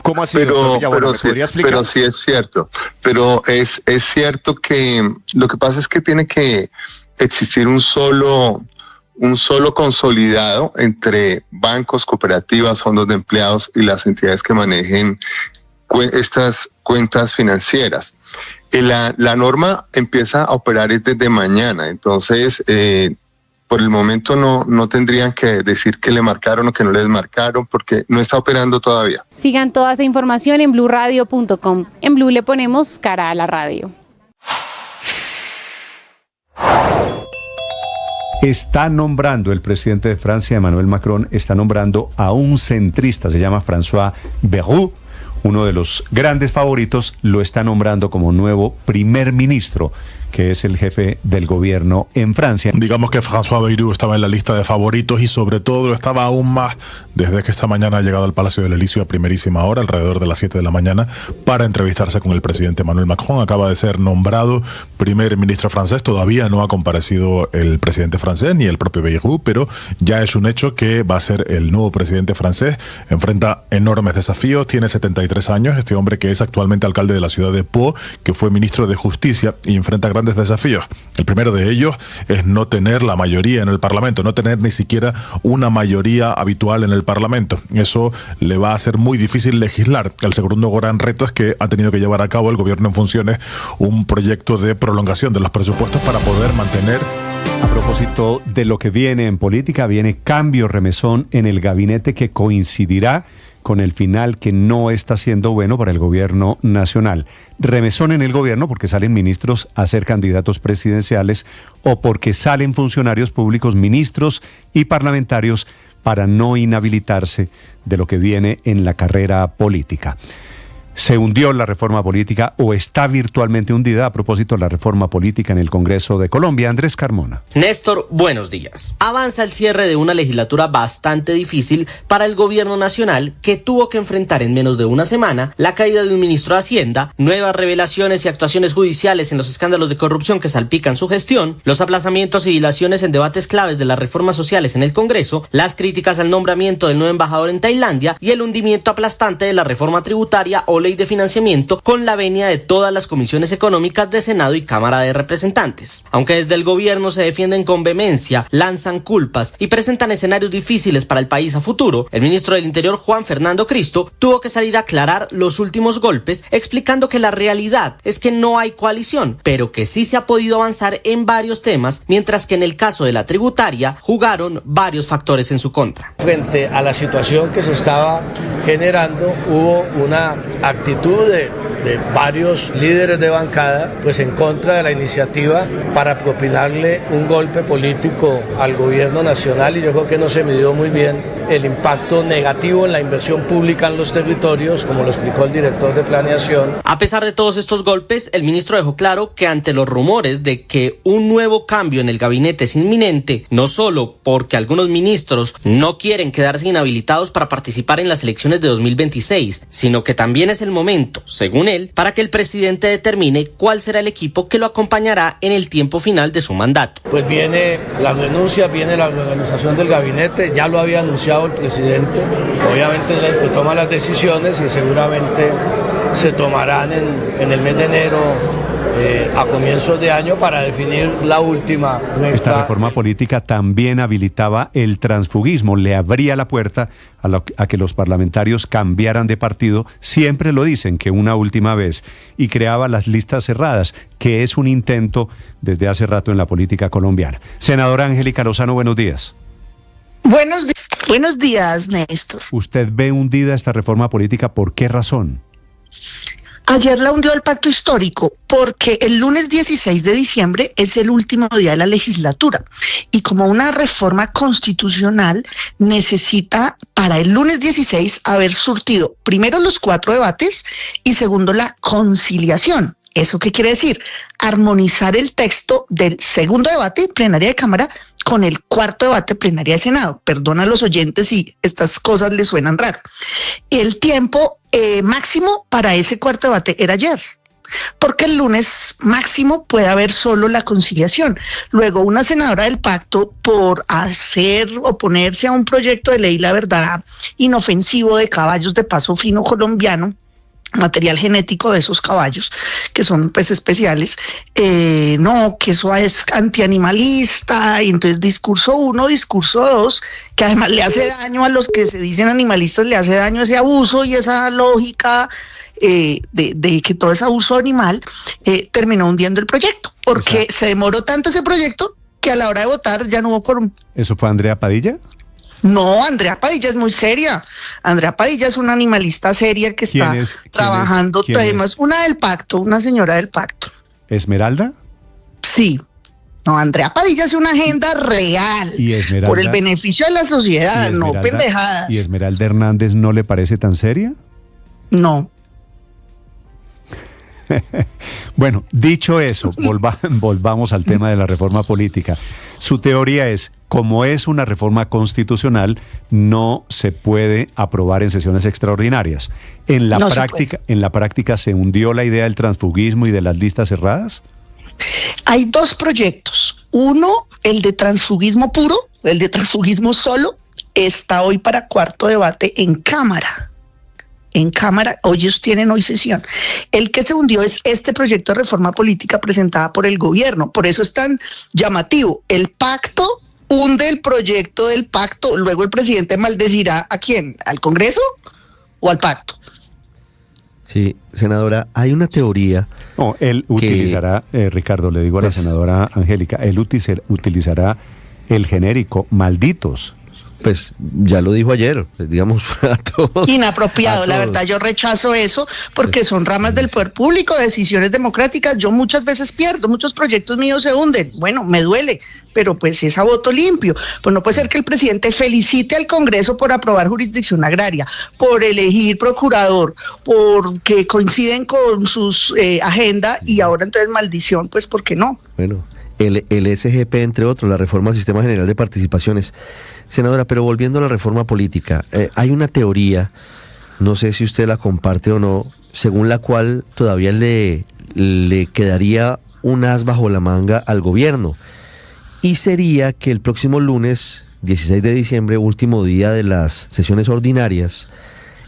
¿Cómo así, pero sí es cierto. Pero es cierto que lo que pasa es que tiene que existir un solo consolidado entre bancos, cooperativas, fondos de empleados y las entidades que manejen estas cuentas financieras. La norma empieza a operar desde mañana, entonces por el momento no tendrían que decir que le marcaron o que no les marcaron porque no está operando todavía. Sigan toda esa información en bluradio.com. En Blue le ponemos cara a la radio. Está nombrando el presidente de Francia, Emmanuel Macron, está nombrando a un centrista, se llama François Bayrou, uno de los grandes favoritos, lo está nombrando como nuevo primer ministro, que es el jefe del gobierno en Francia. Digamos que François Bayrou estaba en la lista de favoritos y sobre todo lo estaba aún más desde que esta mañana ha llegado al Palacio del Elíseo a primerísima hora, alrededor de las 7 de la mañana, para entrevistarse con el presidente Emmanuel Macron. Acaba de ser nombrado primer ministro francés, todavía no ha comparecido el presidente francés ni el propio Bayrou, pero ya es un hecho que va a ser el nuevo presidente francés. Enfrenta enormes desafíos, tiene 73 años, este hombre que es actualmente alcalde de la ciudad de Pau, que fue ministro de Justicia y enfrenta grandes desafíos. El primero de ellos es no tener la mayoría en el Parlamento, no tener ni siquiera una mayoría habitual en el Parlamento. Eso le va a hacer muy difícil legislar. El segundo gran reto es que ha tenido que llevar a cabo el gobierno en funciones un proyecto de prolongación de los presupuestos para poder mantener. A propósito de lo que viene en política, viene cambio, remesón en el gabinete que coincidirá con el final que no está siendo bueno para el gobierno nacional. Remesón en el gobierno porque salen ministros a ser candidatos presidenciales o porque salen funcionarios públicos, ministros y parlamentarios para no inhabilitarse de lo que viene en la carrera política. Se hundió la reforma política o está virtualmente hundida a propósito de la reforma política en el Congreso de Colombia. Andrés Carmona. Néstor, buenos días. Avanza el cierre de una legislatura bastante difícil para el gobierno nacional que tuvo que enfrentar en menos de una semana la caída de un ministro de Hacienda, nuevas revelaciones y actuaciones judiciales en los escándalos de corrupción que salpican su gestión, los aplazamientos y dilaciones en debates claves de las reformas sociales en el Congreso, las críticas al nombramiento del nuevo embajador en Tailandia y el hundimiento aplastante de la reforma tributaria o ley de financiamiento con la venia de todas las comisiones económicas de Senado y Cámara de Representantes. Aunque desde el gobierno se defienden con vehemencia, lanzan culpas y presentan escenarios difíciles para el país a futuro, el ministro del Interior, Juan Fernando Cristo, tuvo que salir a aclarar los últimos golpes, explicando que la realidad es que no hay coalición, pero que sí se ha podido avanzar en varios temas, mientras que en el caso de la tributaria jugaron varios factores en su contra. Frente a la situación que se estaba generando, hubo una actitud de varios líderes de bancada pues en contra de la iniciativa para propinarle un golpe político al gobierno nacional, y yo creo que no se midió muy bien el impacto negativo en la inversión pública en los territorios, como lo explicó el director de planeación. A pesar de todos estos golpes, el ministro dejó claro que ante los rumores de que un nuevo cambio en el gabinete es inminente, no solo porque algunos ministros no quieren quedarse inhabilitados para participar en las elecciones de 2026, sino que también es el momento, según él, para que el presidente determine cuál será el equipo que lo acompañará en el tiempo final de su mandato. Pues viene la renuncia, viene la reorganización del gabinete, ya lo había anunciado el presidente, obviamente es el que toma las decisiones y seguramente se tomarán en el mes de enero a comienzos de año para definir la última. Esta reforma política también habilitaba el transfugismo, le abría la puerta a que los parlamentarios cambiaran de partido, siempre lo dicen que una última vez, y creaba las listas cerradas, que es un intento desde hace rato en la política colombiana. Senadora Angélica Lozano, buenos días. Buenos días, Néstor. ¿Usted ve hundida esta reforma política? ¿Por qué razón? Ayer la hundió el pacto histórico porque el lunes 16 de diciembre es el último día de la legislatura y como una reforma constitucional necesita para el lunes 16 haber surtido primero los 4 debates y segundo la conciliación. ¿Eso qué quiere decir? Armonizar el texto del segundo debate plenaria de Cámara con el cuarto debate plenaria de Senado. Perdona a los oyentes si estas cosas les suenan raro. El tiempo máximo para ese cuarto debate era ayer, porque el lunes máximo puede haber solo la conciliación. Luego, una senadora del pacto, por oponerse a un proyecto de ley, la verdad, inofensivo de caballos de paso fino colombiano, material genético de esos caballos, que son pues especiales, no, que eso es antianimalista, y entonces discurso 1, discurso 2, que además le hace daño a los que se dicen animalistas, le hace daño ese abuso y esa lógica de que todo es abuso animal, terminó hundiendo el proyecto, porque se demoró tanto ese proyecto que a la hora de votar ya no hubo quórum. ¿Eso fue Andrea Padilla? No, Andrea Padilla es muy seria. Andrea Padilla es una animalista seria que está trabajando temas. Una del pacto, una señora del pacto. ¿Esmeralda? Sí. No, Andrea Padilla es una agenda real. ¿Y Esmeralda? Por el beneficio de la sociedad, no pendejadas. ¿Y Esmeralda Hernández no le parece tan seria? No. Bueno, dicho eso, volvamos al tema de la reforma política. Su teoría es, como es una reforma constitucional, no se puede aprobar en sesiones extraordinarias. ¿En la práctica se hundió la idea del transfugismo y de las listas cerradas? Hay dos proyectos. Uno, el de transfugismo puro, el de transfugismo solo, está hoy para cuarto debate en Cámara. En Cámara, ellos tienen hoy sesión. El que se hundió es este proyecto de reforma política presentada por el gobierno. Por eso es tan llamativo. El pacto hunde el proyecto del pacto. Luego el presidente maldecirá ¿a quién? ¿Al Congreso o al pacto? Sí, senadora, hay una teoría. No, él utilizará, Ricardo, le digo a la senadora Angélica, él utilizará el genérico malditos. Pues ya lo dijo ayer, pues, digamos, a todos. Inapropiado, la verdad, yo rechazo eso porque son ramas del poder público, decisiones democráticas. Yo muchas veces pierdo, muchos proyectos míos se hunden. Bueno, me duele, pero pues es a voto limpio. Pues no puede ser que el presidente felicite al Congreso por aprobar jurisdicción agraria, por elegir procurador, porque coinciden con sus agenda y ahora entonces maldición, pues ¿por qué no? Bueno. El SGP, entre otros, la reforma al Sistema General de Participaciones. Senadora, pero volviendo a la reforma política, hay una teoría, no sé si usted la comparte o no, según la cual todavía le quedaría un as bajo la manga al gobierno. Y sería que el próximo lunes, 16 de diciembre, último día de las sesiones ordinarias,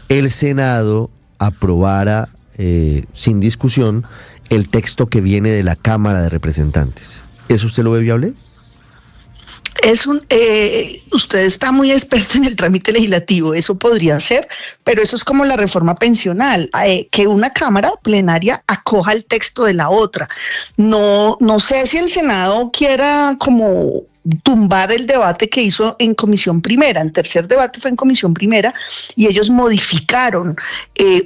el Senado aprobara sin discusión el texto que viene de la Cámara de Representantes. ¿Eso usted lo ve viable? Usted está muy experto en el trámite legislativo, eso podría ser, pero eso es como la reforma pensional, que una Cámara plenaria acoja el texto de la otra. No sé si el Senado quiera como tumbar el debate que hizo en comisión primera. El tercer debate fue en comisión primera y ellos modificaron,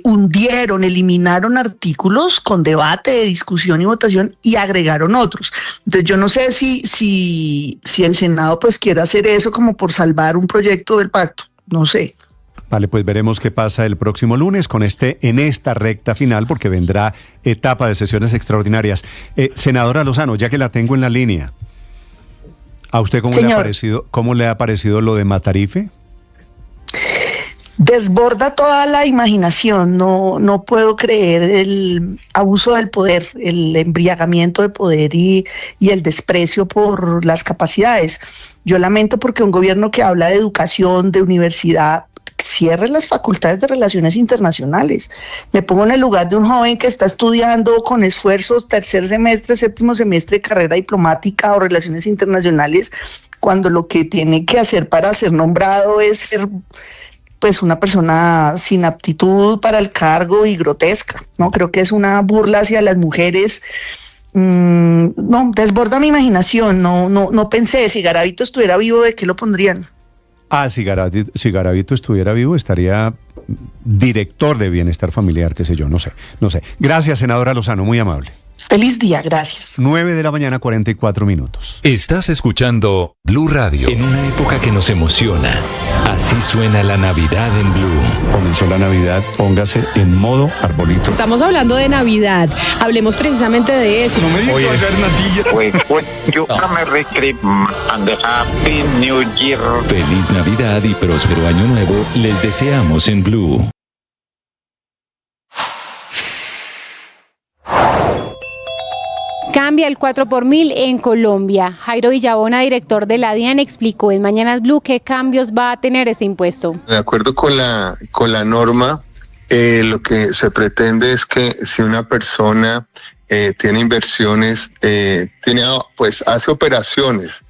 hundieron, eliminaron artículos con debate, discusión y votación y agregaron otros. Entonces yo no sé si el Senado pues quiere hacer eso como por salvar un proyecto del pacto, no sé. Vale, pues veremos qué pasa el próximo lunes en esta recta final, porque vendrá etapa de sesiones extraordinarias. Senadora Lozano, ya que la tengo en la línea, ¿a usted cómo le ha parecido lo de Matarife? Desborda toda la imaginación, no puedo creer el abuso del poder, el embriagamiento de poder y el desprecio por las capacidades. Yo lamento porque un gobierno que habla de educación, de universidad, cierre las facultades de relaciones internacionales. Me pongo en el lugar de un joven que está estudiando con esfuerzos tercer semestre, séptimo semestre de carrera diplomática o relaciones internacionales, cuando lo que tiene que hacer para ser nombrado es ser pues una persona sin aptitud para el cargo y grotesca, ¿no? Creo que es una burla hacia las mujeres. No, desborda mi imaginación, no pensé, si Garavito estuviera vivo, ¿de qué lo pondrían? Si Garavito estuviera vivo, estaría director de bienestar familiar, qué sé yo, no sé. Gracias, senadora Lozano, muy amable. Feliz día, gracias. 9 de la mañana, 44 minutos. Estás escuchando Blue Radio. En una época que nos emociona. Así suena la Navidad en Blue. Comenzó la Navidad, póngase en modo arbolito. Estamos hablando de Navidad. Hablemos precisamente de eso. No me digas Merry Christmas and a Happy New Year. Feliz Navidad y próspero Año Nuevo les deseamos en Blue. Cambia el 4 por 1000 en Colombia. Jairo Villabona, director de la DIAN, explicó en Mañanas Blue qué cambios va a tener ese impuesto. De acuerdo con la norma, lo que se pretende es que si una persona tiene inversiones, hace operaciones.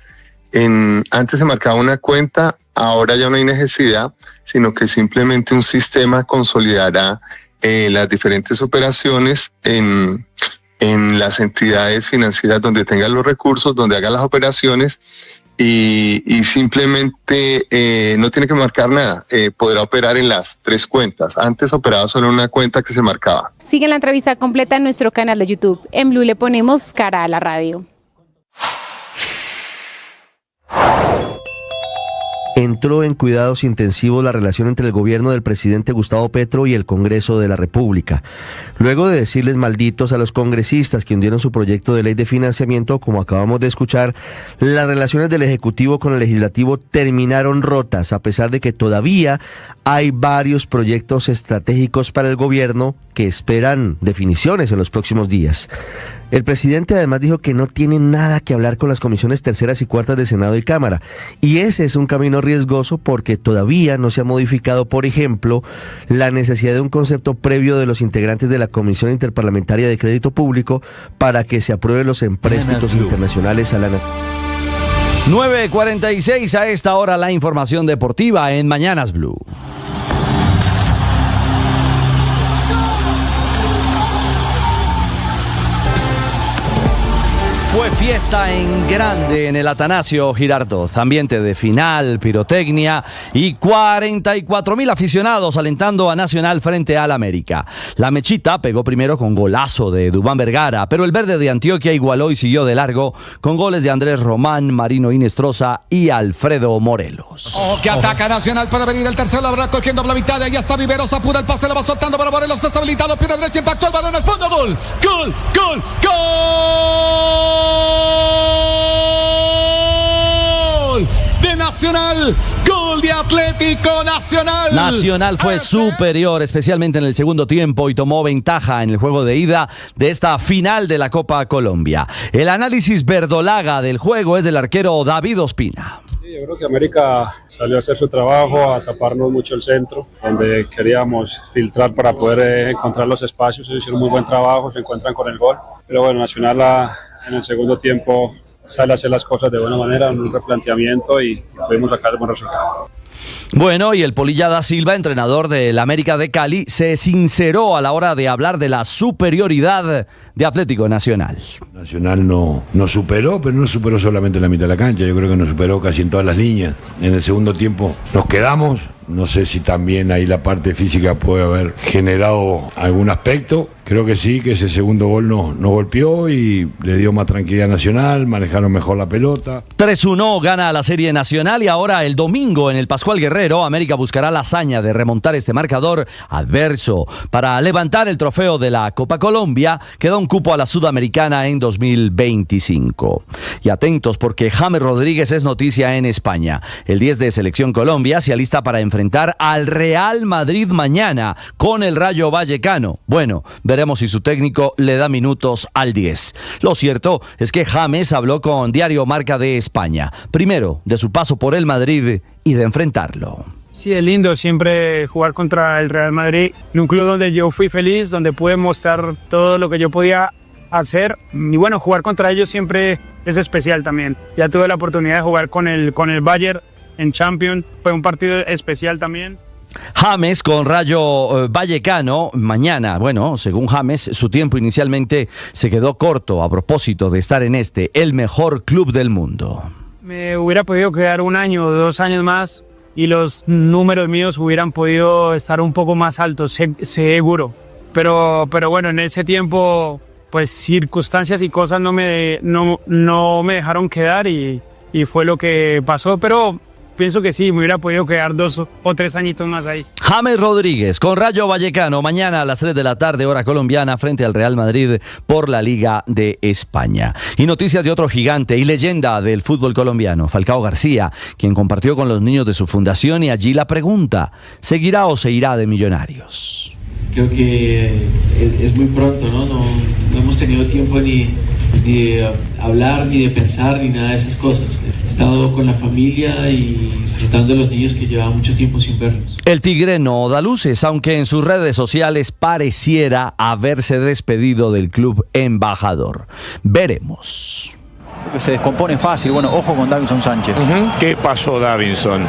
Antes se marcaba una cuenta, ahora ya no hay necesidad, sino que simplemente un sistema consolidará las diferentes operaciones en las entidades financieras donde tenga los recursos, donde haga las operaciones y simplemente no tiene que marcar nada, podrá operar en las 3 cuentas. Antes operaba solo en una cuenta que se marcaba. Sigue la entrevista completa en nuestro canal de YouTube. En Blue le ponemos cara a la radio. Entró en cuidados intensivos la relación entre el gobierno del presidente Gustavo Petro y el Congreso de la República. Luego de decirles malditos a los congresistas que hundieron su proyecto de ley de financiamiento, como acabamos de escuchar, las relaciones del Ejecutivo con el Legislativo terminaron rotas, a pesar de que todavía hay varios proyectos estratégicos para el gobierno que esperan definiciones en los próximos días. El presidente además dijo que no tiene nada que hablar con las comisiones terceras y cuartas de Senado y Cámara. Y ese es un camino riesgoso porque todavía no se ha modificado, por ejemplo, la necesidad de un concepto previo de los integrantes de la Comisión Interparlamentaria de Crédito Público para que se aprueben los empréstitos internacionales a la nación. 9:46 a esta hora la información deportiva en Mañanas Blue. Fue fiesta en grande en el Atanasio Girardot, ambiente de final, pirotecnia y 44,000 aficionados alentando a Nacional frente al América. La Mechita pegó primero con golazo de Dubán Vergara, pero el verde de Antioquia igualó y siguió de largo con goles de Andrés Román, Marino Inestrosa y Alfredo Morelos. Que ataca Nacional para venir el tercero, la verdad cogiendo por la mitad, ahí está Viveros, apura el pase, lo va soltando para Morelos, está habilitado, pierna derecha, impactó el balón al fondo, gol, gol, gol, gol. De Nacional, gol de Atlético Nacional. Nacional fue superior, especialmente en el segundo tiempo, y tomó ventaja en el juego de ida de esta final de la Copa Colombia. El análisis verdolaga del juego es del arquero David Ospina. Yo creo que América salió a hacer su trabajo, a taparnos mucho el centro, donde queríamos filtrar para poder encontrar los espacios. Ellos hicieron muy buen trabajo, se encuentran con el gol. Pero bueno, Nacional en el segundo tiempo sale a hacer las cosas de buena manera, en un replanteamiento y pudimos sacar el buen resultado. Bueno, y el Polilla da Silva, entrenador del América de Cali, se sinceró a la hora de hablar de la superioridad de Atlético Nacional. Nacional no superó, pero no superó solamente en la mitad de la cancha, yo creo que nos superó casi en todas las líneas. En el segundo tiempo nos quedamos, no sé si también ahí la parte física puede haber generado algún aspecto. Creo que sí, que ese segundo gol nos golpeó y le dio más tranquilidad a Nacional, manejaron mejor la pelota. 3-1 gana la Serie Nacional y ahora el domingo en el Pascual Guerrero, América buscará la hazaña de remontar este marcador adverso para levantar el trofeo de la Copa Colombia, que da un cupo a la Sudamericana en 2025. Y atentos porque James Rodríguez es noticia en España. El 10 de Selección Colombia se alista para enfrentar al Real Madrid mañana con el Rayo Vallecano. Bueno, veremos si su técnico le da minutos al 10. Lo cierto es que James habló con Diario Marca de España, primero de su paso por el Madrid y de enfrentarlo. Sí, es lindo siempre jugar contra el Real Madrid, en un club donde yo fui feliz, donde pude mostrar todo lo que yo podía hacer. Y bueno, jugar contra ellos siempre es especial también. Ya tuve la oportunidad de jugar con el Bayern en Champions, fue un partido especial también. James con Rayo Vallecano mañana. Bueno, según James, su tiempo inicialmente se quedó corto a propósito de estar en el mejor club del mundo. Me hubiera podido quedar 1 año o 2 años más y los números míos hubieran podido estar un poco más altos, seguro. Pero bueno, en ese tiempo pues circunstancias y cosas no me dejaron quedar y fue lo que pasó, pero pienso que sí, me hubiera podido quedar 2 o 3 añitos más ahí. James Rodríguez con Rayo Vallecano mañana a las 3 de la tarde, hora colombiana, frente al Real Madrid por la Liga de España. Y noticias de otro gigante y leyenda del fútbol colombiano, Falcao García, quien compartió con los niños de su fundación y allí la pregunta: ¿seguirá o se irá de Millonarios? Creo que es muy pronto, ¿no? No hemos tenido tiempo ni de hablar, ni de pensar, ni nada de esas cosas. He estado con la familia y disfrutando de los niños que llevaban mucho tiempo sin verlos. El tigre no da luces, aunque en sus redes sociales pareciera haberse despedido del club embajador. Veremos. Se descompone fácil. Bueno, ojo con Davinson Sánchez. ¿Qué pasó, Davinson?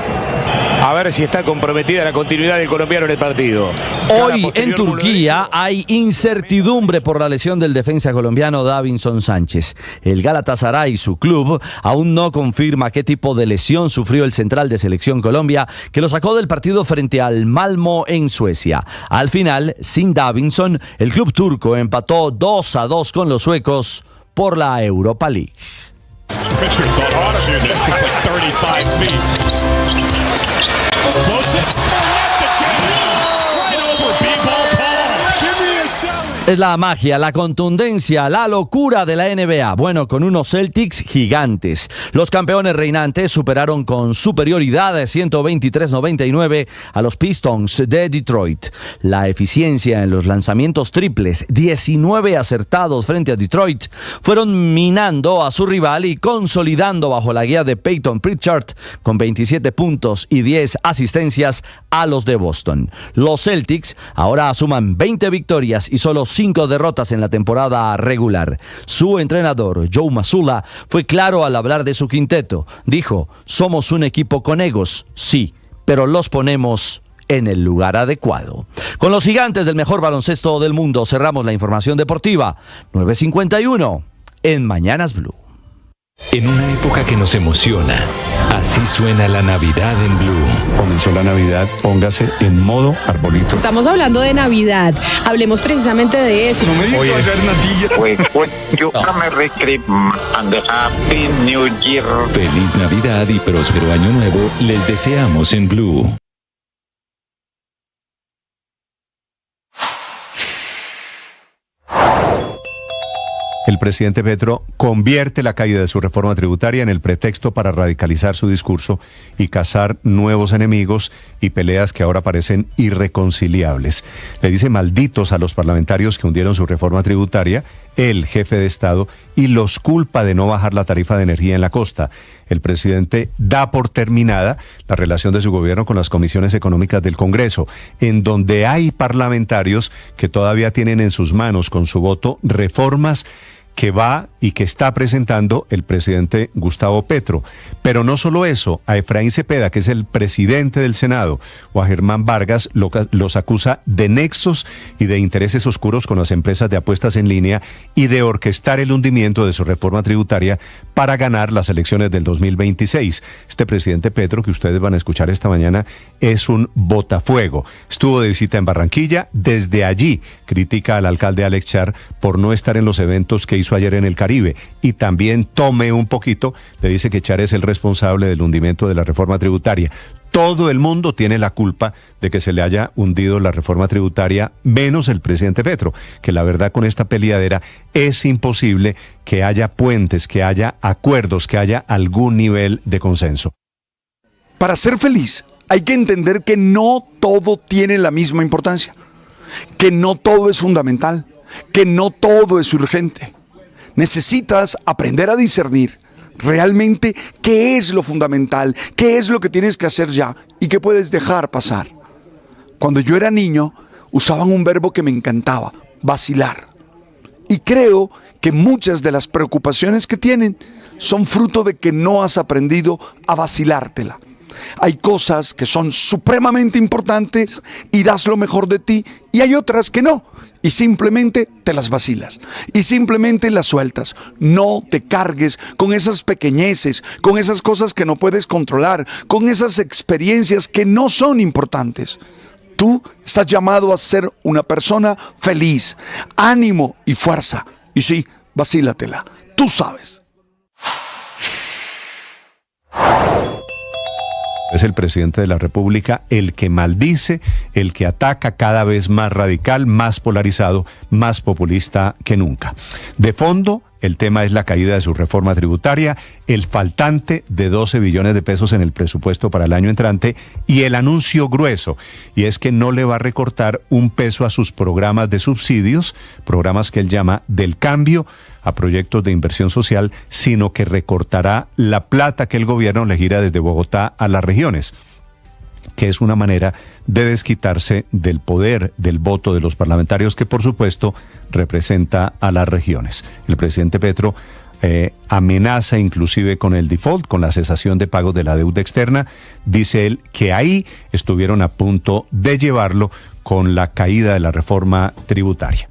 A ver si está comprometida la continuidad del colombiano en el partido. Hoy en Turquía hay incertidumbre por la lesión del defensa colombiano Davinson Sánchez. El Galatasaray, su club, aún no confirma qué tipo de lesión sufrió el central de Selección Colombia, que lo sacó del partido frente al Malmö en Suecia. Al final, sin Davinson, el club turco empató 2-2 con los suecos por la Europa League. Es la magia, la contundencia, la locura de la NBA. Bueno, con unos Celtics gigantes. Los campeones reinantes superaron con superioridad de 123-99 a los Pistons de Detroit. La eficiencia en los lanzamientos triples, 19 acertados frente a Detroit, fueron minando a su rival y consolidando bajo la guía de Peyton Pritchard con 27 puntos y 10 asistencias a los de Boston. Los Celtics ahora suman 20 victorias y solo 5 derrotas en la temporada regular. Su entrenador, Joe Mazzulla, fue claro al hablar de su quinteto. Dijo: somos un equipo con egos, sí, pero los ponemos en el lugar adecuado. Con los gigantes del mejor baloncesto del mundo cerramos la información deportiva. 9:51 en Mañanas Blue. En una época que nos emociona, así suena la Navidad en Blue. Comenzó la Navidad, póngase en modo arbolito. Estamos hablando de Navidad, hablemos precisamente de eso. No me digas Merry Christmas and a Happy New Year. Feliz Navidad y próspero Año Nuevo les deseamos en Blue. El presidente Petro convierte la caída de su reforma tributaria en el pretexto para radicalizar su discurso y cazar nuevos enemigos y peleas que ahora parecen irreconciliables. Le dice malditos a los parlamentarios que hundieron su reforma tributaria, el jefe de Estado, y los culpa de no bajar la tarifa de energía en la costa. El presidente da por terminada la relación de su gobierno con las comisiones económicas del Congreso, en donde hay parlamentarios que todavía tienen en sus manos con su voto reformas que va y que está presentando el presidente Gustavo Petro. Pero no solo eso, a Efraín Cepeda, que es el presidente del Senado, o a Germán Vargas, los acusa de nexos y de intereses oscuros con las empresas de apuestas en línea y de orquestar el hundimiento de su reforma tributaria para ganar las elecciones del 2026. Este presidente Petro, que ustedes van a escuchar esta mañana, es un botafuego. Estuvo de visita en Barranquilla, desde allí critica al alcalde Alex Char por no estar en los eventos que hizo ayer en el Caribe, y también tome un poquito, le dice que Char es el responsable del hundimiento de la reforma tributaria. Todo el mundo tiene la culpa de que se le haya hundido la reforma tributaria, menos el presidente Petro, que la verdad con esta peleadera es imposible que haya puentes, que haya acuerdos, que haya algún nivel de consenso. Para ser feliz hay que entender que no todo tiene la misma importancia, que no todo es fundamental, que no todo es urgente. Necesitas aprender a discernir realmente qué es lo fundamental, qué es lo que tienes que hacer ya y qué puedes dejar pasar. Cuando yo era niño, usaban un verbo que me encantaba: vacilar. Y creo que muchas de las preocupaciones que tienen son fruto de que no has aprendido a vacilártela. Hay cosas que son supremamente importantes y das lo mejor de ti, y hay otras que no, y simplemente te las vacilas, y simplemente las sueltas. No te cargues con esas pequeñeces, con esas cosas que no puedes controlar, con esas experiencias que no son importantes. Tú estás llamado a ser una persona feliz. Ánimo y fuerza. Y sí, vacílatela. Tú sabes. Es el presidente de la República el que maldice, el que ataca cada vez más radical, más polarizado, más populista que nunca. De fondo, el tema es la caída de su reforma tributaria, el faltante de 12 billones de pesos en el presupuesto para el año entrante y el anuncio grueso, y es que no le va a recortar un peso a sus programas de subsidios, programas que él llama del cambio, a proyectos de inversión social, sino que recortará la plata que el gobierno le gira desde Bogotá a las regiones, que es una manera de desquitarse del poder del voto de los parlamentarios que, por supuesto, representa a las regiones. El presidente Petro amenaza inclusive con el default, con la cesación de pagos de la deuda externa. Dice él que ahí estuvieron a punto de llevarlo con la caída de la reforma tributaria.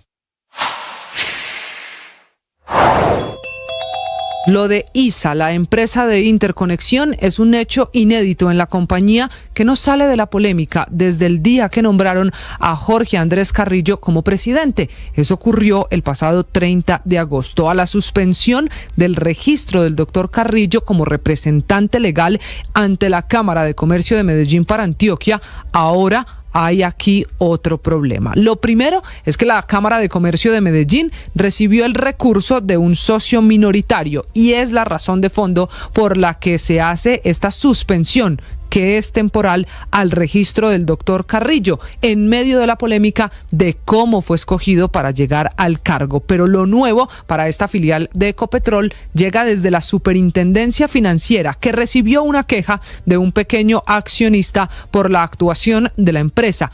Lo de ISA, la empresa de interconexión, es un hecho inédito en la compañía que no sale de la polémica desde el día que nombraron a Jorge Andrés Carrillo como presidente. Eso ocurrió el pasado 30 de agosto. A la suspensión del registro del doctor Carrillo como representante legal ante la Cámara de Comercio de Medellín para Antioquia, ahora hay aquí otro problema. Lo primero es que la Cámara de Comercio de Medellín recibió el recurso de un socio minoritario y es la razón de fondo por la que se hace esta suspensión, que es temporal, al registro del doctor Carrillo, en medio de la polémica de cómo fue escogido para llegar al cargo. Pero lo nuevo para esta filial de Ecopetrol llega desde la Superintendencia Financiera, que recibió una queja de un pequeño accionista por la actuación de la empresa,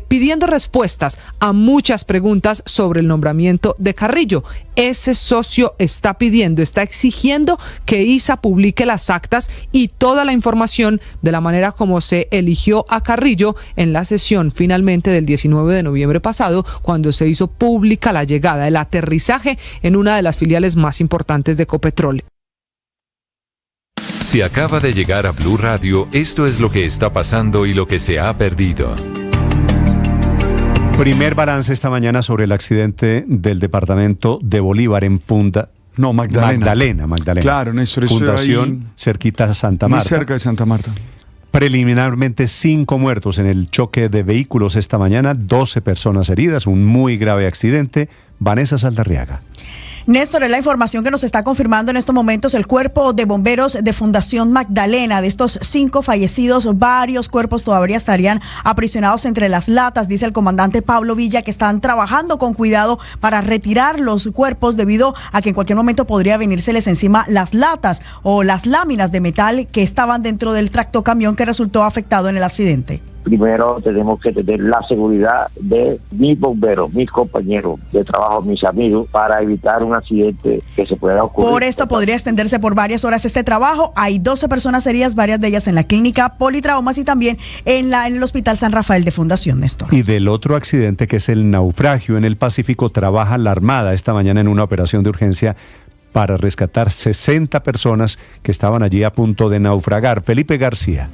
pidiendo respuestas a muchas preguntas sobre el nombramiento de Carrillo. Ese socio está exigiendo que ISA publique las actas y toda la información de la manera como se eligió a Carrillo en la sesión finalmente del 19 de noviembre pasado, cuando se hizo pública la llegada, el aterrizaje en una de las filiales más importantes de Ecopetrol. Si acaba de llegar a Blue Radio, esto es lo que está pasando y lo que se ha perdido. Primer balance esta mañana sobre el accidente del departamento de Bolívar en Magdalena. Claro, Néstor, Fundación, cerquita de Santa Marta. Muy cerca de Santa Marta. Preliminarmente 5 muertos en el choque de vehículos esta mañana, 12 personas heridas, un muy grave accidente. Vanessa Saldarriaga. Néstor, es la información que nos está confirmando en estos momentos el Cuerpo de Bomberos de Fundación Magdalena. De estos 5 fallecidos, varios cuerpos todavía estarían aprisionados entre las latas, dice el comandante Pablo Villa, que están trabajando con cuidado para retirar los cuerpos debido a que en cualquier momento podría venírseles encima las latas o las láminas de metal que estaban dentro del tractocamión que resultó afectado en el accidente. Primero tenemos que tener la seguridad de mis bomberos, mis compañeros de trabajo, mis amigos, para evitar un accidente que se pueda ocurrir. Por esto podría extenderse por varias horas este trabajo. Hay 12 personas heridas, varias de ellas en la clínica Politraumas y también en el Hospital San Rafael de Fundación, Néstor. Y del otro accidente, que es el naufragio en el Pacífico, trabaja la Armada esta mañana en una operación de urgencia para rescatar 60 personas que estaban allí a punto de naufragar. Felipe García.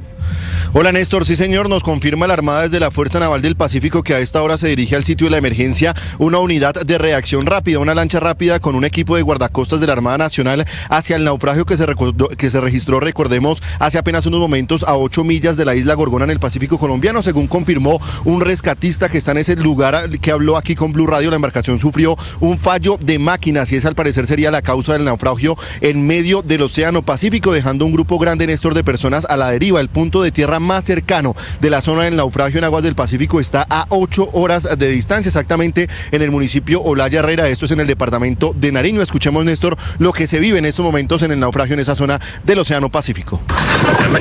Hola Néstor, sí señor, nos confirma la Armada desde la Fuerza Naval del Pacífico que a esta hora se dirige al sitio de la emergencia una unidad de reacción rápida, una lancha rápida con un equipo de guardacostas de la Armada Nacional hacia el naufragio que se registró, recordemos, hace apenas unos momentos a 8 millas de la isla Gorgona en el Pacífico colombiano. Según confirmó un rescatista que está en ese lugar, que habló aquí con Blue Radio, la embarcación sufrió un fallo de máquinas y esa al parecer sería la causa del naufragio en medio del Océano Pacífico, dejando un grupo grande, Néstor, de personas a la deriva. El punto de tierra más cercano de la zona del naufragio en aguas del Pacífico está a 8 horas de distancia, exactamente en el municipio Olaya Herrera. Esto es en el departamento de Nariño. Escuchemos, Néstor, lo que se vive en estos momentos en el naufragio en esa zona del Océano Pacífico.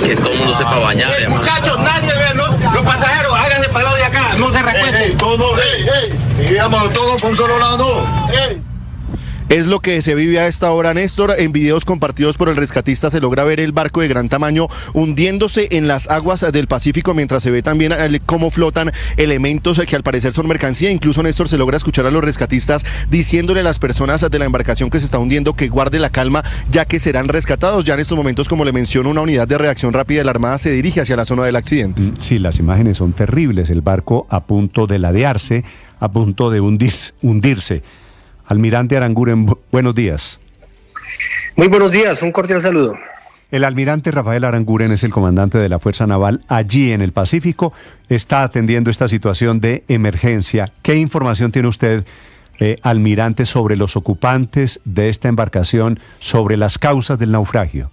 Que todo el mundo sepa bañar. Muchachos, nadie ve, ¿no? Los pasajeros, háganse para el lado de acá, no se recuesten. Digamos, todos por un solo lado. Es lo que se vive a esta hora, Néstor. En videos compartidos por el rescatista se logra ver el barco de gran tamaño hundiéndose en las aguas del Pacífico, mientras se ve también cómo flotan elementos que al parecer son mercancía. Incluso, Néstor, se logra escuchar a los rescatistas diciéndole a las personas de la embarcación que se está hundiendo que guarde la calma, ya que serán rescatados. Ya en estos momentos, como le menciono, una unidad de reacción rápida de la Armada se dirige hacia la zona del accidente. Sí, las imágenes son terribles. El barco a punto de ladearse, a punto de hundirse. Almirante Aranguren, buenos días. Muy buenos días, un cordial saludo. El almirante Rafael Aranguren es el comandante de la Fuerza Naval allí en el Pacífico. Está atendiendo esta situación de emergencia. ¿Qué información tiene usted, almirante, sobre los ocupantes de esta embarcación, sobre las causas del naufragio?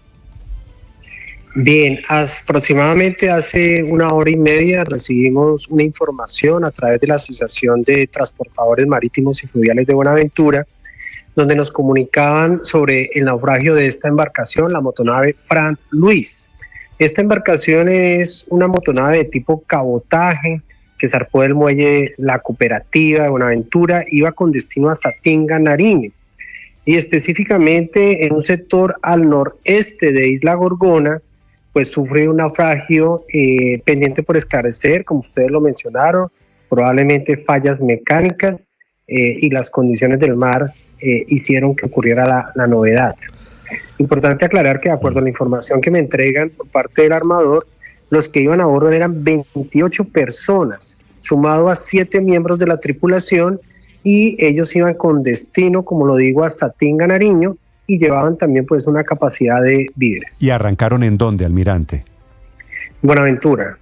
Bien, aproximadamente hace 1 hora y media recibimos una información a través de la Asociación de Transportadores Marítimos y Fluviales de Buenaventura, donde nos comunicaban sobre el naufragio de esta embarcación, la motonave Fran Luis. Esta embarcación es una motonave de tipo cabotaje que zarpó del muelle La Cooperativa de Buenaventura, iba con destino a Satinga, Nariño, y específicamente en un sector al noreste de Isla Gorgona, pues sufre un naufragio pendiente por esclarecer, como ustedes lo mencionaron, probablemente fallas mecánicas y las condiciones del mar hicieron que ocurriera la novedad. Importante aclarar que de acuerdo a la información que me entregan por parte del armador, los que iban a bordo eran 28 personas, sumado a 7 miembros de la tripulación, y ellos iban con destino, como lo digo, a Satinga, Nariño, y llevaban también pues una capacidad de víveres. ¿Y arrancaron en dónde, almirante? Buenaventura.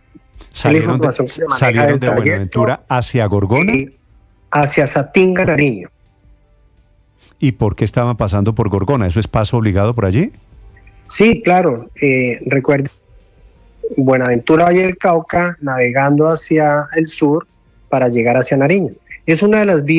¿Salieron de Buenaventura hacia Gorgona? Hacia Satinga, Nariño. ¿Y por qué estaban pasando por Gorgona? ¿Eso es paso obligado por allí? Sí, claro. Recuerden, Buenaventura, Valle del Cauca, navegando hacia el sur para llegar hacia Nariño. Es una de las vías